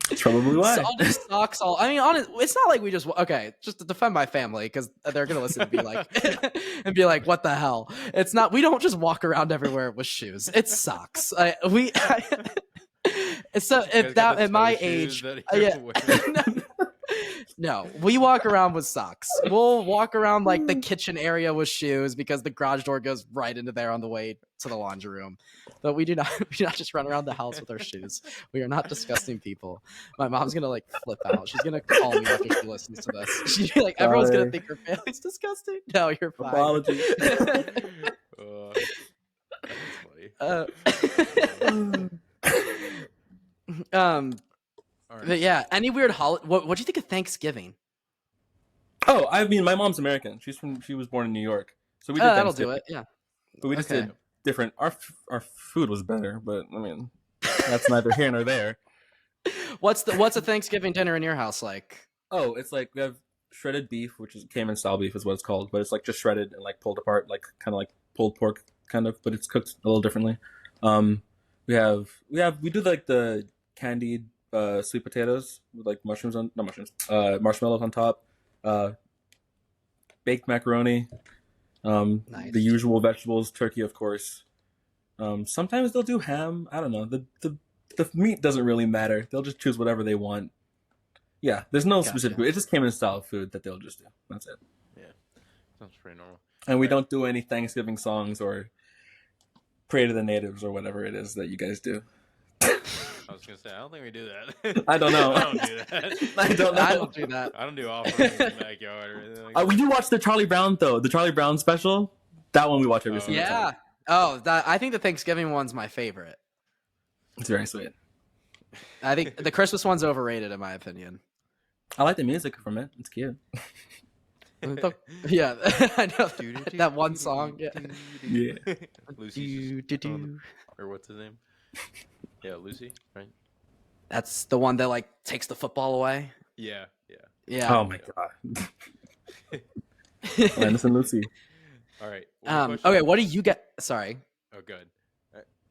That's probably why. So all the socks, it's not like we just to defend my family, because they're gonna listen and be like, what the hell? It's not. We don't just walk around everywhere with shoes. It's socks. So at my age, no, we walk around with socks. We'll walk around like the kitchen area with shoes because the garage door goes right into there on the way to the laundry room. But we do not just run around the house with our shoes. We are not disgusting people. My mom's gonna like flip out. She's gonna call me after she listens to this. She's be like, everyone's gonna think her family's disgusting. No, you're fine. Apology. That's funny. But yeah, any weird holiday? What do you think of Thanksgiving? Oh, I mean, my mom's American. She was born in New York, so we did that'll do it. Yeah, but we just did different. Our food was better, but I mean, that's neither here nor there. What's a Thanksgiving dinner in your house like? Oh, it's like we have shredded beef, which is Cayman style beef, is what it's called, but it's like just shredded and like pulled apart, like kind of like pulled pork, kind of, but it's cooked a little differently. We do like the candied sweet potatoes with like marshmallows on top, baked macaroni, nice. The usual vegetables, turkey of course. Sometimes they'll do ham. I don't know. The meat doesn't really matter. They'll just choose whatever they want. Yeah, there's no specific food. It just came in style food that they'll just do. That's it. Yeah, sounds pretty normal. And we don't do any Thanksgiving songs or pray to the natives or whatever it is that you guys do. I was gonna say I don't think we do that. I don't know. I don't do that. I don't know. I don't do that. I don't do off-roading in the backyard or anything like that. We do watch the Charlie Brown though. The Charlie Brown special. That one we watch every single time. Yeah. Oh, I think the Thanksgiving one's my favorite. It's very sweet. I think the Christmas one's overrated in my opinion. I like the music from it. It's cute. Yeah, I know that one song. Yeah. Lucy. Or what's his name? Yeah, Lucy, right? That's the one that like takes the football away. Yeah. Yeah. Oh my god. Linus and Lucy. All right. Okay, what do you get? Sorry. Oh, good.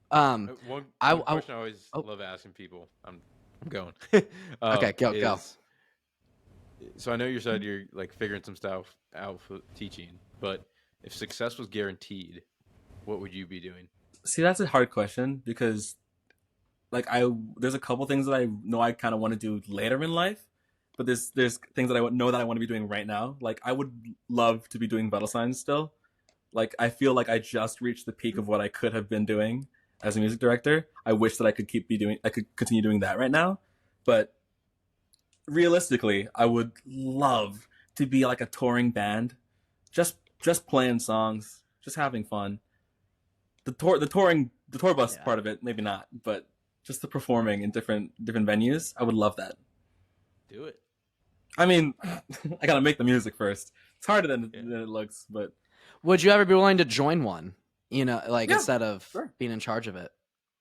One One question I always love asking people. I'm going. Okay, go. So I know you said you're like figuring some stuff out for teaching, but if success was guaranteed, what would you be doing? See, that's a hard question because, like, there's a couple things that I know I kind of want to do later in life, but there's things that I know that I want to be doing right now. Like, I would love to be doing vital signs still. Like, I feel like I just reached the peak of what I could have been doing as a music director. I wish that I could continue doing that right now, but realistically, I would love to be like a touring band, just playing songs, just having fun. The tour bus part of it, maybe not, but just the performing in different venues, I would love that. Do it. I mean, I gotta make the music first. It's harder than it looks, but would you ever be willing to join one? Instead of being in charge of it.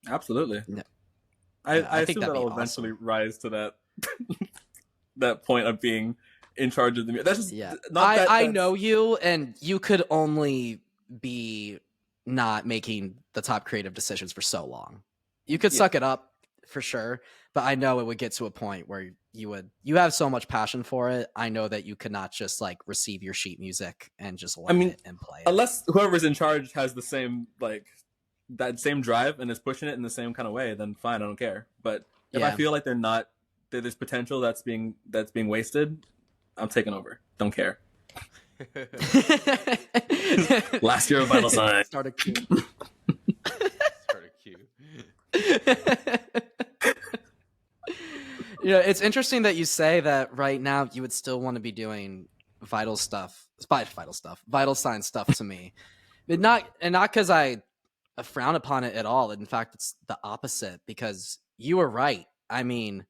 Absolutely. Yeah. I assume that I'll eventually rise to that that point of being in charge of the music. That's just I know you, and you could only be not making the top creative decisions for so long. You could suck it up for sure, but I know it would get to a point where you have so much passion for it. I know that you could not just like receive your sheet music and just learn it and play it. Unless whoever's in charge has the same that same drive and is pushing it in the same kind of way, then fine, I don't care. But if I feel like there's potential that's being wasted, I'm taking over. Don't care. Last year of vital signs. Start a queue. It's interesting that you say that right now you would still want to be doing vital sign stuff to me. But not because I frown upon it at all. In fact, it's the opposite, because you were right. I mean,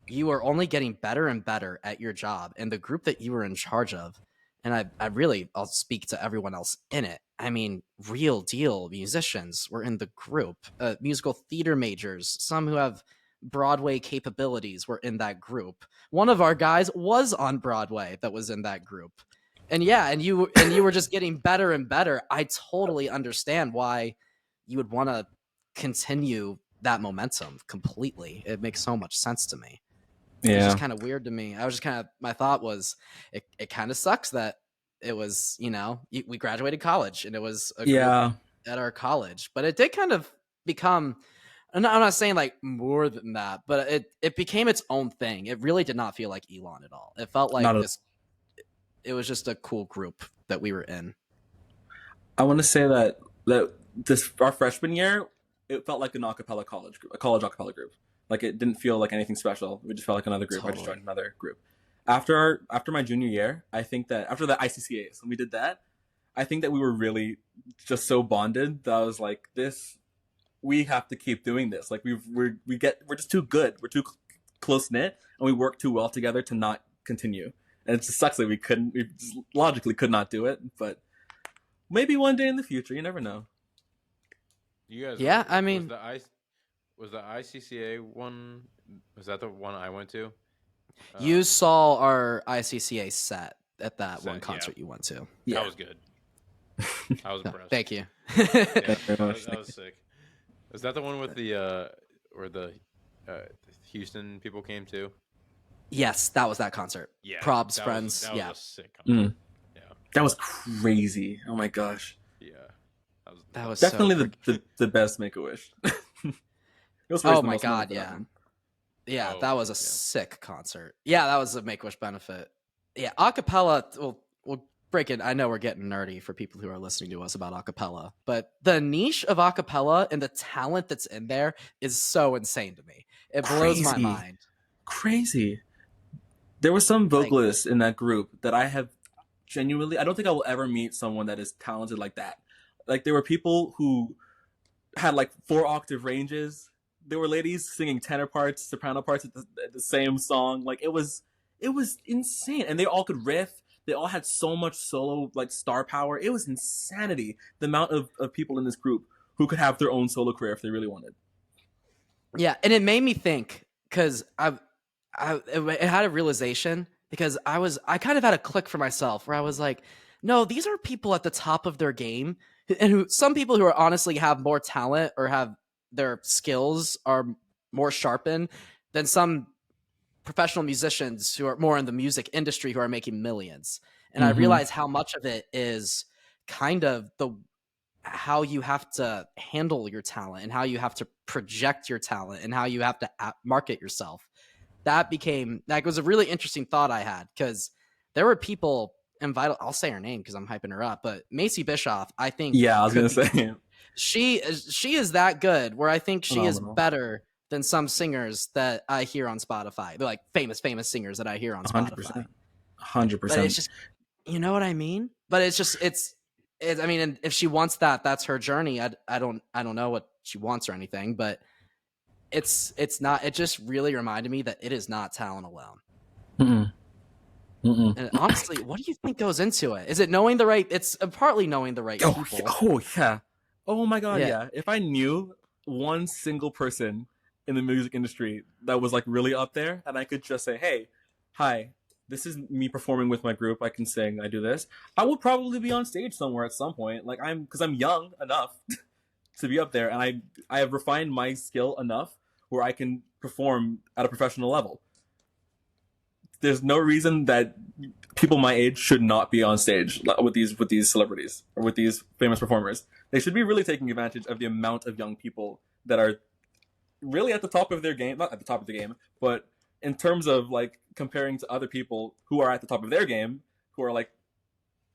you are only getting better and better at your job, and the group that you were in charge of, and I'll speak to everyone else in it. I mean, real deal musicians were in the group, musical theater majors, some who have Broadway capabilities were in that group. One of our guys was on Broadway that was in that group. And you were just getting better and better. I totally understand why you would want to continue that momentum completely. It makes so much sense to me. Yeah. It's just kind of weird to me. My thought was it kind of sucks that it was, we graduated college and it was a group at our college, but it did kind of become, I'm not saying like more than that, but it became its own thing. It really did not feel like Elon at all. It felt like it was just a cool group that we were in. I want to say that our freshman year, it felt like an a-cappella college group, a college a-cappella group. Like, it didn't feel like anything special. It just felt like another group. Totally. I just joined another group. After my junior year, I think that after the ICCAs, when we did that, I think that we were really just so bonded that I was like, we have to keep doing this. Like, we're just too good. We're too close knit, and we work too well together to not continue. And it just sucks that we just logically could not do it. But maybe one day in the future, you never know. You guys, was the ICCA one? Was that the one I went to? You saw our ICCA set at that one concert you went to. Yeah. That was good. I was impressed. Thank you. That was sick. Was that the one with where the Houston people came to? Yes, that was that concert. Yeah, Prob's friends. That was a sick concert. Yeah, that was crazy. Oh my gosh. Yeah, that was definitely the best Make-A-Wish. Oh my god, yeah. Yeah, that was a sick concert. Yeah, that was a Make-A-Wish benefit. Yeah, a-cappella, we'll breaking, I know we're getting nerdy for people who are listening to us about a cappella, but the niche of a cappella and the talent that's in there is so insane to me. It blows my mind. Crazy. There was some vocalists in that group that I have genuinely, I don't think I will ever meet someone that is talented like that. Like, there were people who had like 4-octave ranges. There were ladies singing tenor parts, soprano parts at the same song. Like, it was insane. And they all could riff. They all had so much solo, like, star power. It was insanity, the amount of people in this group who could have their own solo career if they really wanted. Yeah, and it made me think, because it had a realization, because I kind of had a click for myself where I was like, no, these are people at the top of their game, and some people who are honestly have more talent or have their skills are more sharpened than some professional musicians who are more in the music industry who are making millions. And I realize how much of it is kind of how you have to handle your talent and how you have to project your talent and how you have to market yourself. That was a really interesting thought I had, because there were people invited. I'll say her name because I'm hyping her up, but Macy Bischoff, I think. Yeah, I was going to say. She is that good, where I think she is better than some singers that I hear on Spotify. They're like famous singers that I hear on Spotify. 100%. But it's just, you know what I mean? But it's just, I mean, and if she wants that, that's her journey. I don't know what she wants or anything, but it's not, it just really reminded me that it is not talent alone. And honestly, what do you think goes into it? Is it knowing the right, it's partly knowing the right people. Oh yeah. Oh my God. Yeah. If I knew one single person in the music industry that was like really up there, and I could just say, hey, hi, this is me performing with my group, I can sing, I do this, I will probably be on stage somewhere at some point. Like, because I'm young enough to be up there, and I have refined my skill enough where I can perform at a professional level. There's no reason that people my age should not be on stage with these celebrities or with these famous performers. They should be really taking advantage of the amount of young people that are really at the top of their game, not at the top of the game, but in terms of like comparing to other people who are at the top of their game, who are like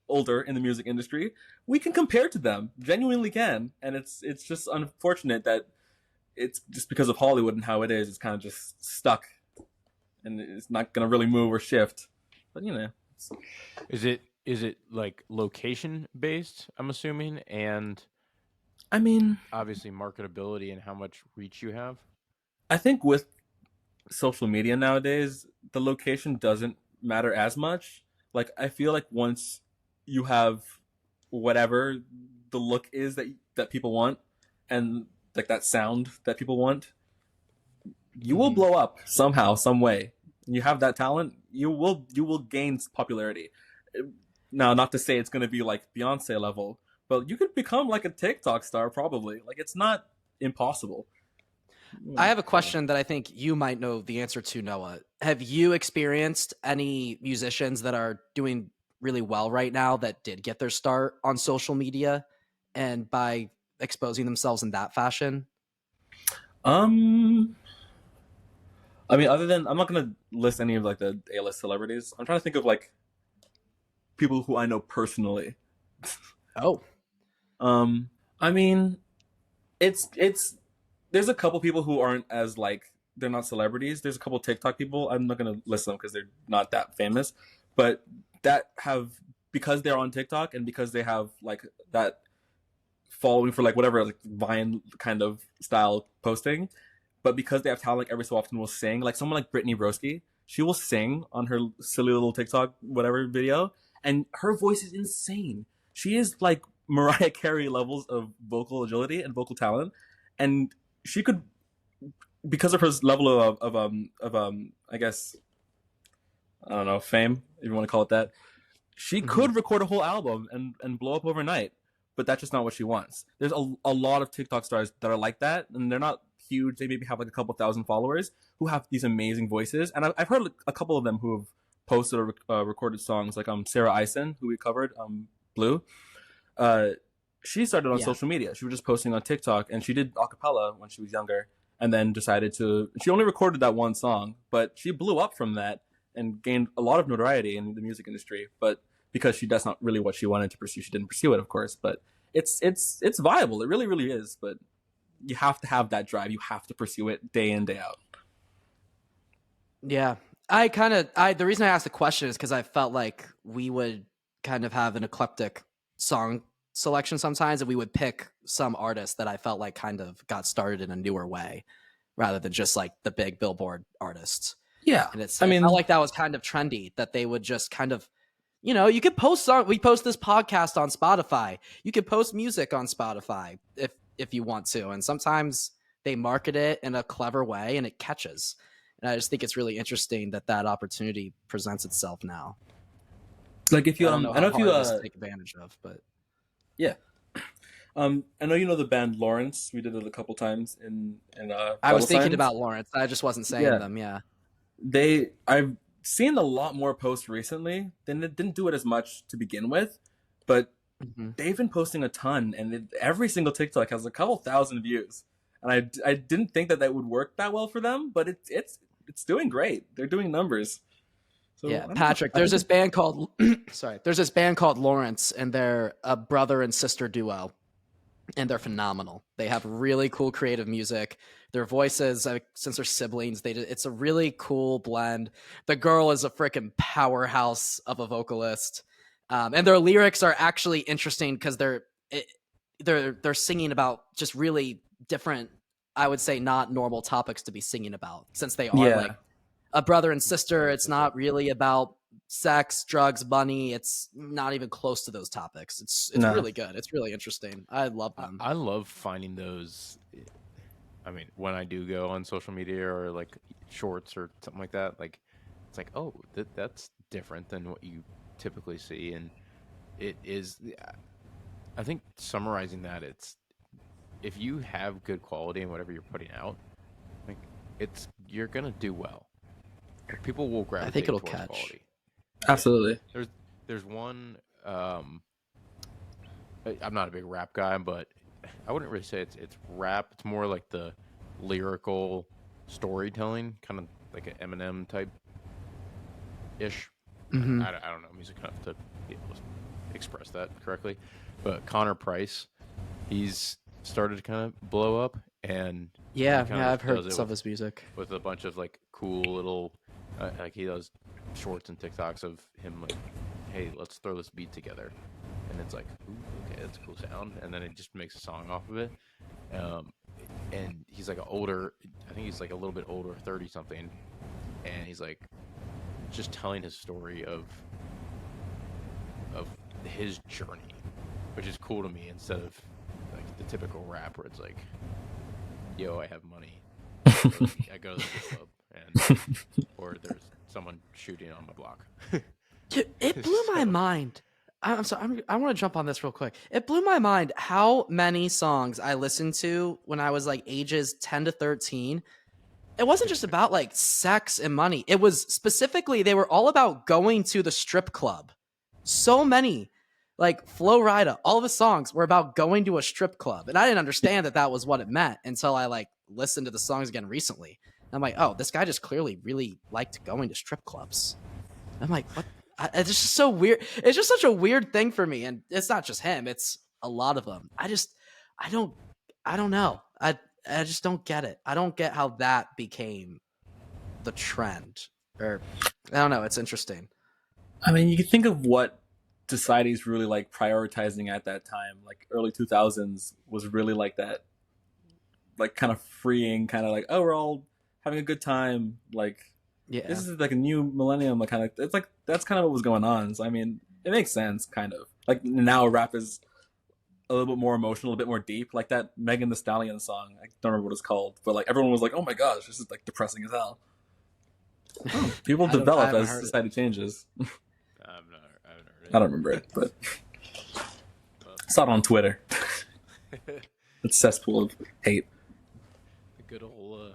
older in the music industry, we can compare to them, genuinely can. And it's just unfortunate that it's just because of Hollywood and how it is, it's kind of just stuck and it's not going to really move or shift. But you know, is it like location based, I'm assuming, and I mean, obviously marketability and how much reach you have? I think with social media nowadays, the location doesn't matter as much. Like, I feel like once you have whatever the look is that people want, and like that sound that people want, you will blow up somehow, some way. You have that talent, you will gain popularity. Now, not to say it's going to be like Beyonce level, but you could become like a TikTok star probably. Like, it's not impossible. I have a question that I think you might know the answer to, Noah. Have you experienced any musicians that are doing really well right now that did get their start on social media and by exposing themselves in that fashion? I mean, other than, I'm not going to list any of like the A-list celebrities. I'm trying to think of like people who I know personally. Oh. I mean, it's there's a couple people who aren't as like, they're not celebrities. There's a couple TikTok people. I'm not going to list them because they're not that famous, but that have, because they're on TikTok and because they have like that following for like whatever, like Vine kind of style posting, but because they have talent, like every so often will sing. Like someone like Brittany Broski, she will sing on her silly little TikTok whatever video, and her voice is insane. She is like Mariah Carey levels of vocal agility and vocal talent, and she could, because of her level of I guess, I don't know, fame, if you want to call it that, she could record a whole album and blow up overnight. But that's just not what she wants. There's a lot of TikTok stars that are like that, and they're not huge. They maybe have like a couple thousand followers who have these amazing voices. And I've heard a couple of them who have posted or recorded songs, like Sarah Eisen, who we covered, Blue. She started on social media. She was just posting on TikTok, and she did a cappella when she was younger, and then decided to. She only recorded that one song, but she blew up from that and gained a lot of notoriety in the music industry. But because that's not really what she wanted to pursue. She didn't pursue it, of course, but it's viable. It really, really is. But you have to have that drive. You have to pursue it day in, day out. Yeah. The reason I asked the question is because I felt like we would kind of have an eclectic song selection sometimes, and we would pick some artists that I felt like kind of got started in a newer way rather than just like the big Billboard artists. Yeah. And I felt like that was kind of trendy, that they would just kind of, you know, you could post we post this podcast on Spotify. You could post music on Spotify if you want to. And sometimes they market it in a clever way and it catches. And I just think it's really interesting that opportunity presents itself now. Like if you, I know if you take advantage of, but yeah. I know you know the band Lawrence. We did it a couple times in I was thinking about Lawrence. I just wasn't saying them. Yeah. I've seen a lot more posts recently. They didn't do it as much to begin with, but they've been posting a ton, and every single TikTok has a couple thousand views. And I didn't think that would work that well for them, but it's doing great. They're doing numbers. So, yeah, Patrick, there's this band called Lawrence, and they're a brother and sister duo, and they're phenomenal. They have really cool creative music. Their voices, since they're siblings, it's a really cool blend. The girl is a freaking powerhouse of a vocalist, and their lyrics are actually interesting because they're singing about just really different, I would say, not normal topics to be singing about, since they are like a brother and sister. It's not really about sex, drugs, money. It's not even close to those topics. It's really good. It's really interesting. I love them. I love finding those. I mean, when I do go on social media or like shorts or something like that, like it's like, oh, that's different than what you typically see. And it is, I think summarizing that, it's, if you have good quality in whatever you're putting out, like you're going to do well. People will gravitate. I think it'll catch. Quality. Absolutely. There's one. I'm not a big rap guy, but I wouldn't really say it's rap. It's more like the lyrical storytelling, kind of like an Eminem type ish. Mm-hmm. I don't know music enough to be able to express that correctly, but Connor Price, he's started to kind of blow up, and I've heard some of his music with a bunch of like cool little. Like he does shorts and TikToks of him like, hey, let's throw this beat together, and it's like, ooh, okay, that's a cool sound, and then it just makes a song off of it. And he's like I think he's like a little bit older, 30 something, and he's like just telling his story of his journey, which is cool to me, instead of like the typical rap where it's like, yo, I have money, I go to the club. Or there's someone shooting on my block. It blew my mind. I'm sorry. I want to jump on this real quick. It blew my mind how many songs I listened to when I was like ages 10 to 13. It wasn't just about like sex and money. It was specifically, they were all about going to the strip club. So many, like Flo Rida, all of his songs were about going to a strip club. And I didn't understand that was what it meant until I like listened to the songs again recently. I'm like, oh, this guy just clearly really liked going to strip clubs. I'm like, what? It's just so weird. It's just such a weird thing for me. And it's not just him. It's a lot of them. I don't know. I just don't get it. I don't get how that became the trend. Or, I don't know. It's interesting. I mean, you can think of what society's really like prioritizing at that time. Like early 2000s was really like that, like kind of freeing, kind of like, oh, we're all having a good time, like this is like a new millennium, like kind of, it's like that's kind of what was going on. So I mean, it makes sense, kind of. Like now rap is a little bit more emotional, a bit more deep, like that Megan Thee Stallion song. I don't remember what it's called, but like everyone was like, "Oh my gosh, this is like depressing as hell." People develop as society changes. I haven't heard it. I don't remember it, but I saw it on Twitter. It's cesspool of hate. The good old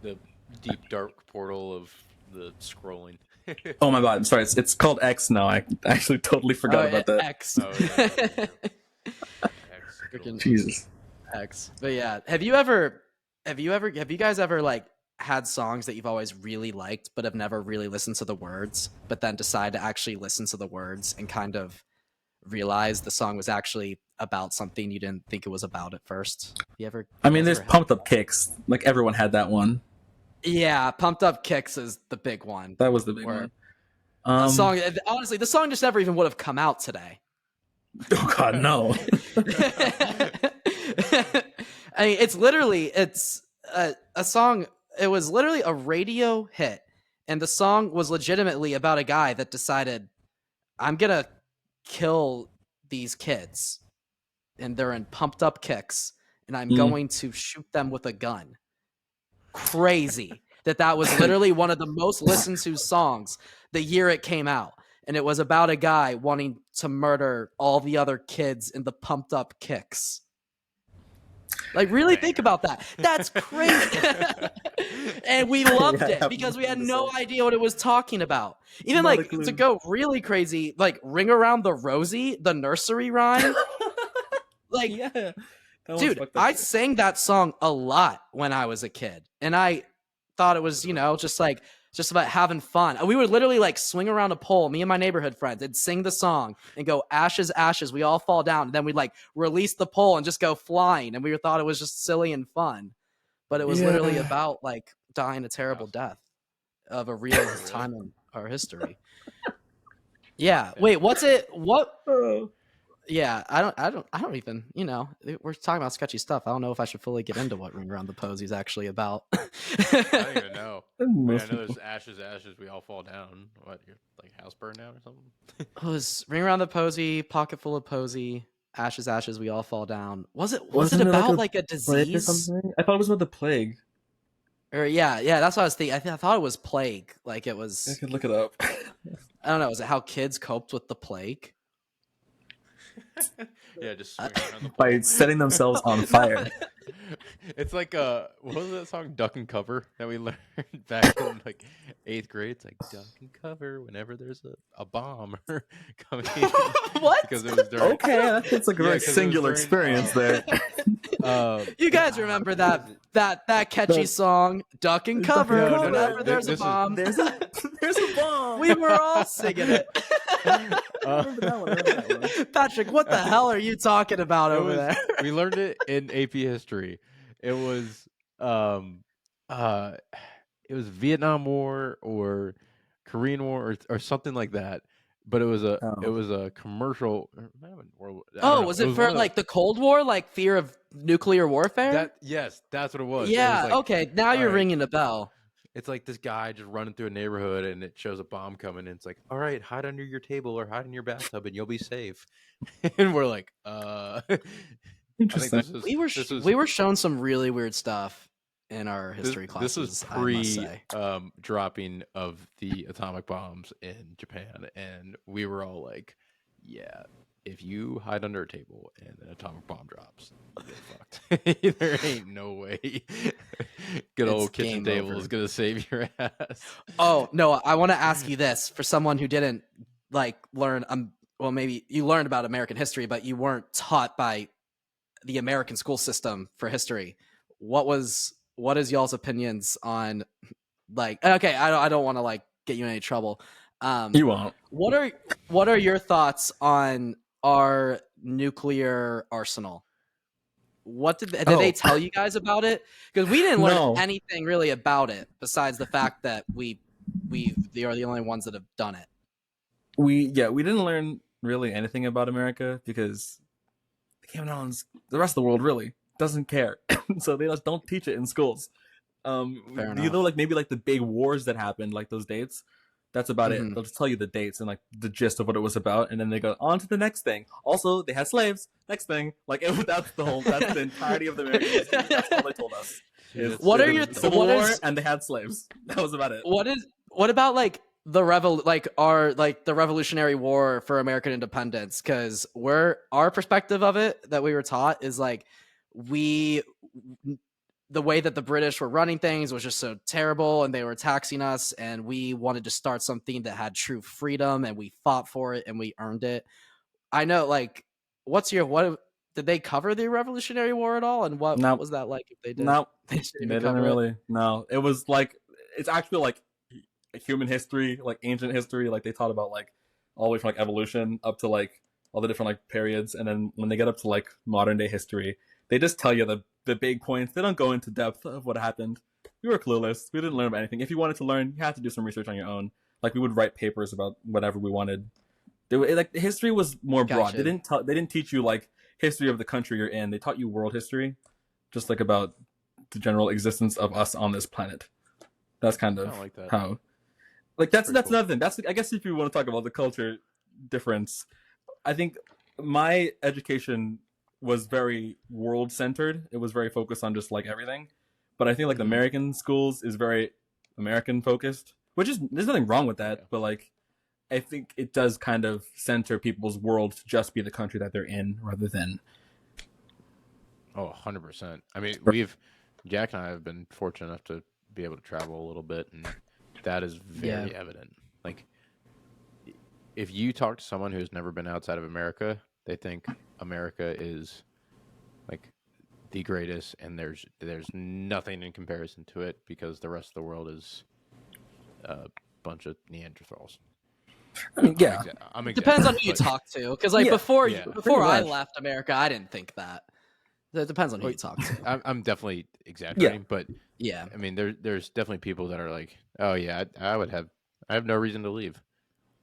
the deep dark portal of the scrolling. Oh my god! I'm sorry. It's called X now. I actually totally forgot about that. X. Oh, yeah. Freaking Jesus. X. But yeah, have you guys ever like had songs that you've always really liked but have never really listened to the words, but then decide to actually listen to the words and kind of realize the song was actually about something you didn't think it was about at first? You ever? I mean, there's Pumped Up Kicks. Like, everyone had that one. Yeah, Pumped Up Kicks is the big one. That was the big one. The song, honestly, the song just never even would have come out today. Oh God, no. I mean, it's a song. It was literally a radio hit, and the song was legitimately about a guy that decided, I'm gonna kill these kids, and they're in pumped up kicks, and I'm going to shoot them with a gun. Crazy that was literally one of the most listened to songs the year it came out, and it was about a guy wanting to murder all the other kids in the pumped up kicks. Like, really think about that. That's crazy. And we loved it because we had no idea what it was talking about. Even like to go really crazy, like Ring Around the Rosie, the nursery rhyme. Like, yeah. Dude, I sang that song a lot when I was a kid, and I thought it was, just about having fun. We would literally like swing around a pole, me and my neighborhood friends, and sing the song and go, ashes, ashes, we all fall down. And then we'd like release the pole and just go flying. And we thought it was just silly and fun. But it was literally about like dying a terrible death of a real time in our history. Yeah. Wait, what's it? What? Yeah, I don't even, we're talking about sketchy stuff. I don't know if I should fully get into what Ring Around the Posy is actually about. I don't even know. I know there's ashes, ashes, we all fall down. What, you're like house burn down or something? It was Ring Around the Posy, Pocket Full of Posy, ashes, ashes, we all fall down. Was it about like a disease? Or something? I thought it was about the plague. Or yeah, that's what I was thinking. I thought it was plague. Like it was. I could look it up. I don't know. Is it how kids coped with the plague? Yeah, just swing around the by setting themselves on fire. It's like what was that song, Duck and Cover, that we learned back in like 8th grade? It's like duck and cover whenever there's a bomb coming. What? Because it was during. Okay, that's like a very singular experience there. You guys remember that catchy song, Duck and Cover, whenever there's a bomb. There's a bomb. We were all singing it. Patrick, what the hell are you talking about over there? We learned it in AP history. It was Vietnam War or Korean War or something like that. But it was a commercial. Was it for like the Cold War, like fear of nuclear warfare? Yes, that's what it was. Yeah. It was like, okay, now you're ringing a bell. It's like this guy just running through a neighborhood, and it shows a bomb coming, and it's like, all right, hide under your table or hide in your bathtub, and you'll be safe. And we're like, Interesting. We were shown some really weird stuff in our history classes. This was dropping of the atomic bombs in Japan, and we were all like, yeah, if you hide under a table and an atomic bomb drops, you're fucked. There ain't no way good old kitchen table is gonna save your ass. Oh no, I want to ask you this for someone who didn't like learn well, maybe you learned about American history, but you weren't taught by the American school system for history. What is y'all's opinions on, like, okay, I don't want to like get you in any trouble. You won't. What are your thoughts on our nuclear arsenal? What did they tell you guys about it? Because we didn't learn anything really about it besides the fact that they are the only ones that have done it. We didn't learn really anything about America because the Cayman Islands, the rest of the world really doesn't care. So they just don't teach it in schools. Like maybe like the big wars that happened, like those dates, that's about it. They'll just tell you the dates and like the gist of what it was about, and then they go on to the next thing. Also, they had slaves. Next thing, like that's the entirety of the American history. That's all they told us. Civil War and they had slaves. That was about it. What about like the Revolutionary War for American independence? Because our perspective of it that we were taught is like the way that the British were running things was just so terrible, and they were taxing us, and we wanted to start something that had true freedom, and we fought for it, and we earned it. I know, like, what did they cover the Revolutionary War at all? And what was that like if they did? No, they didn't really. No, it was like, it's actually like human history, like ancient history. Like they taught about like all the way from like evolution up to like all the different like periods. And then when they get up to like modern day history, they just tell you the big points. They don't go into depth of what happened. We were clueless. We didn't learn about anything. If you wanted to learn, you had to do some research on your own. Like we would write papers about whatever we wanted. Like history was more broad. Gotcha. They didn't teach you like history of the country you're in. They taught you world history, just like about the general existence of us on this planet. That's kind of like that. how. Like that's cool. another thing. That's, I guess, if you want to talk about the culture difference, I think my education was very world centered. It was very focused on just like everything. But I think like the American schools is very American focused, which is, there's nothing wrong with that. Yeah. But like, I think it does kind of center people's world to just be the country that they're in rather than. Oh, 100%. I mean, Jack and I have been fortunate enough to be able to travel a little bit, and that is very evident. Like, if you talk to someone who's never been outside of America, they think America is like the greatest, and there's nothing in comparison to it because the rest of the world is a bunch of Neanderthals. I mean, yeah. Depends on who you talk to, because like before I left America, I didn't think that. It depends on who you talk to. I'm definitely exaggerating, but yeah, I mean, there's definitely people that are like, oh yeah, I have no reason to leave,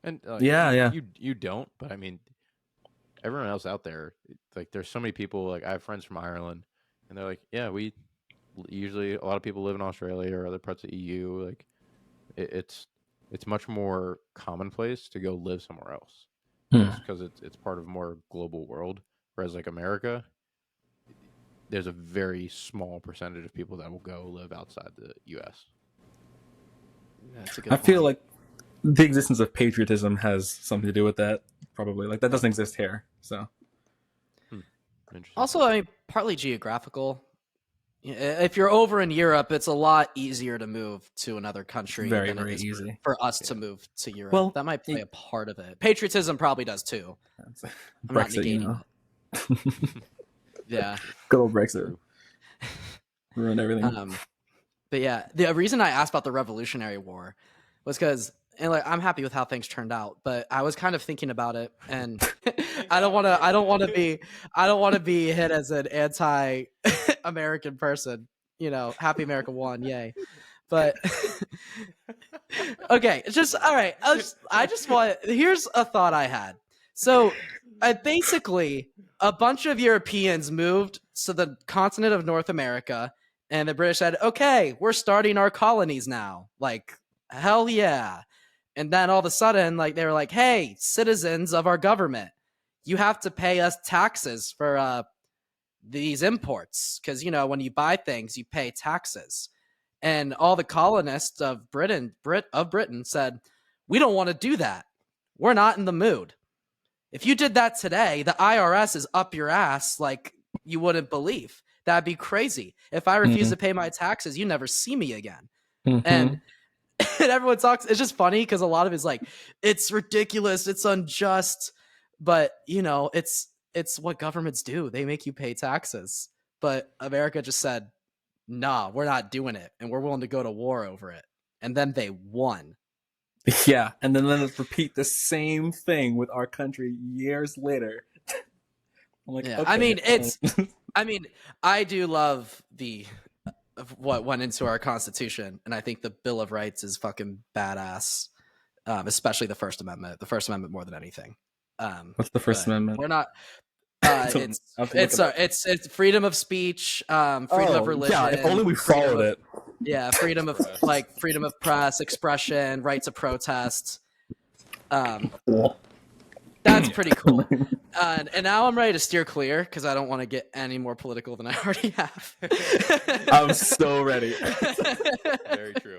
and you don't, but I mean, everyone else out there, like, there's so many people. Like, I have friends from Ireland, and they're like, yeah, we usually, a lot of people live in Australia or other parts of EU. Like, it's much more commonplace to go live somewhere else because it's part of a more global world. Whereas like America, there's a very small percentage of people that will go live outside the U.S. That's a good point. Feel like the existence of patriotism has something to do with that. Probably, like, that doesn't exist here. So, also, I mean, partly geographical. If you're over in Europe, it's a lot easier to move to another country than it is easy for us to move to Europe. Well, that might play a part of it. Patriotism probably does too. I'm Brexit, not negating it. Yeah. Good old Brexit. Ruined everything. But yeah, the reason I asked about the Revolutionary War was because, and like, I'm happy with how things turned out, but I was kind of thinking about it, and I don't want to be hit as an anti-American person. You know, Happy America won, yay! But okay, it's just all right. I just want. Here's a thought I had. So, basically, a bunch of Europeans moved to the continent of North America, and the British said, "Okay, we're starting our colonies now." Like, hell yeah! And then all of a sudden, like, they were like, "Hey, citizens of our government, you have to pay us taxes for these imports, because, you know, when you buy things, you pay taxes." And all the colonists of Britain said, "We don't want to do that. We're not in the mood. If you did that today, the IRS is up your ass like you wouldn't believe. That'd be crazy. If I refuse to pay my taxes, you never see me again." And everyone talks. It's just funny because a lot of it's like, it's ridiculous, it's unjust, but, you know, it's what governments do. They make you pay taxes. But America just said, "Nah, we're not doing it, and we're willing to go to war over it." And then they won. Yeah, and then let us repeat the same thing with our country years later. I'm like, okay. I mean, I do love what went into our Constitution, and I think the Bill of Rights is fucking badass, especially the First Amendment. The First Amendment more than anything. What's the First Amendment? We're not. It's freedom of speech, freedom of religion. Yeah, if only we followed it. Yeah, freedom of press, expression, right to protest. That's pretty cool. And now I'm ready to steer clear because I don't want to get any more political than I already have. I'm so ready. Very true.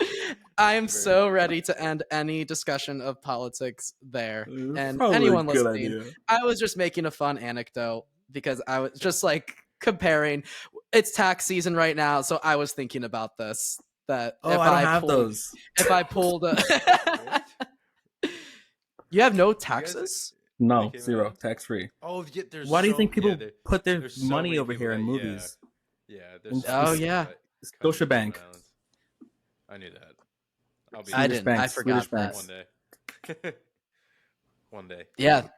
I am so ready to end any discussion of politics there. And anyone listening, I was just making a fun anecdote because I was just like comparing. It's tax season right now, so I was thinking about this. That I don't have those. If I pulled you have no taxes? No, zero, tax free. Oh, yeah, there's. Why do you think people put their so money over here in movies? Yeah. Scotiabank. I knew that. I didn't. I forgot that. One day. Yeah.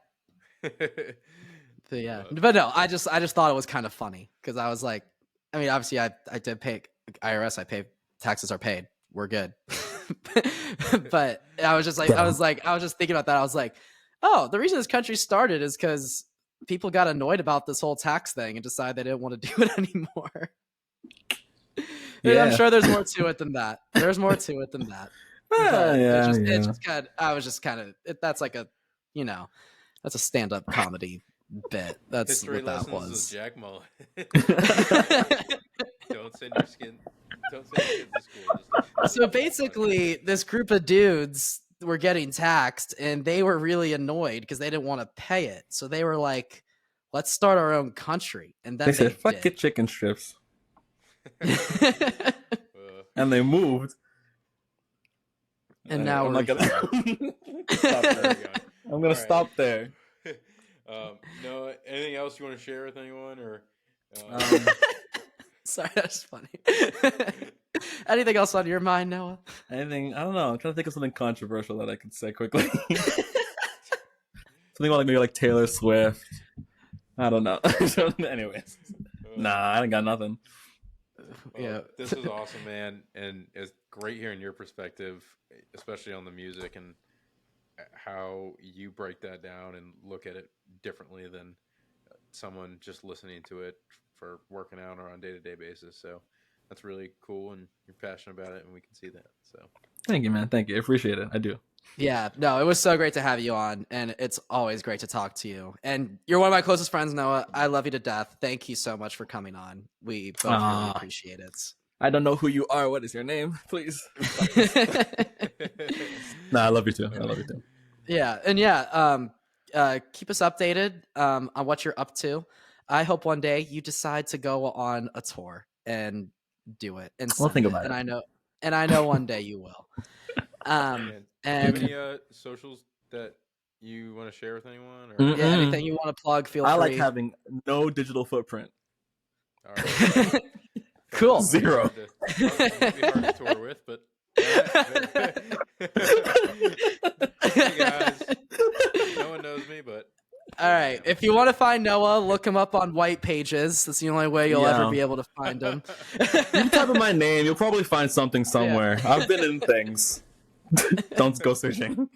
Yeah. But no, I just thought it was kind of funny because I was like, I mean, obviously I did pay IRS. I pay taxes are paid. We're good. But I was just thinking about that. I was like, oh, the reason this country started is because people got annoyed about this whole tax thing and decided they didn't want to do it anymore. Yeah. I'm sure there's more to it than that. There's more to it than that. I was just kind of, that's like a, that's a stand-up comedy bit. That's History what that lessons was. With Jack Mullen. Don't send your kids to school. So basically, this group of dudes were getting taxed, and they were really annoyed because they didn't want to pay it. So they were like, "Let's start our own country." And then they said, "Fuck it, chicken strips." And they moved. And now I'm not gonna stop there. I'm gonna stop there. No, anything else you want to share with anyone, or? Sorry, that's funny. Anything else on your mind, Noah? Anything? I don't know. I'm trying to think of something controversial that I could say quickly. Something about maybe like Taylor Swift. I don't know. Anyways, nah, I ain't got nothing. Yeah, this is awesome, man, and it's great hearing your perspective, especially on the music and how you break that down and look at it differently than someone just listening to it for working out or on a day-to-day basis. So that's really cool, and you're passionate about it, and we can see that. So thank you, man. Thank you. I appreciate it. I do. Yeah, no, it was so great to have you on, and it's always great to talk to you. And you're one of my closest friends, Noah. I love you to death. Thank you so much for coming on. We both really appreciate it. I don't know who you are. What is your name, please? No, I love you too. I love you too. Yeah, and keep us updated on what you're up to. I hope one day you decide to go on a tour and do it. And we'll think about it. And I know one day you will. Do you have any socials that you want to share with anyone? Or? Yeah, anything you want to plug, feel free. I like having no digital footprint. All right. Cool. Zero. It might be hard to tour with, but hey guys, no one knows me, but all right. If you want to find Noah, look him up on White Pages. That's the only way you'll ever be able to find him. You type in my name, you'll probably find something somewhere. Yeah. I've been in things. Don't go searching.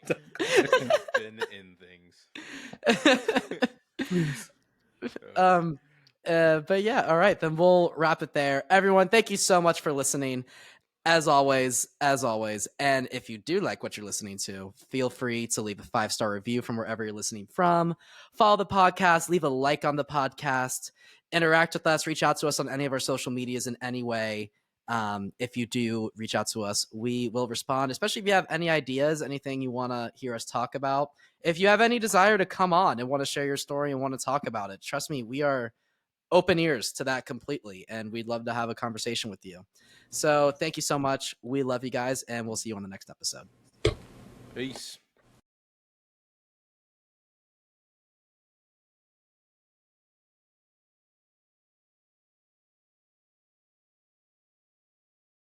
Been in things. Please. But yeah, all right, then we'll wrap it there. Everyone, thank you so much for listening. As always, and if you do like what you're listening to, feel free to leave a 5-star review from wherever you're listening from. Follow the podcast, leave a like on the podcast, interact with us, reach out to us on any of our social medias in any way. If you do reach out to us, we will respond, especially if you have any ideas, anything you want to hear us talk about. If you have any desire to come on and want to share your story and want to talk about it, trust me, we are open ears to that completely, and we'd love to have a conversation with you. So thank you so much. We love you guys, and we'll see you on the next episode. Peace.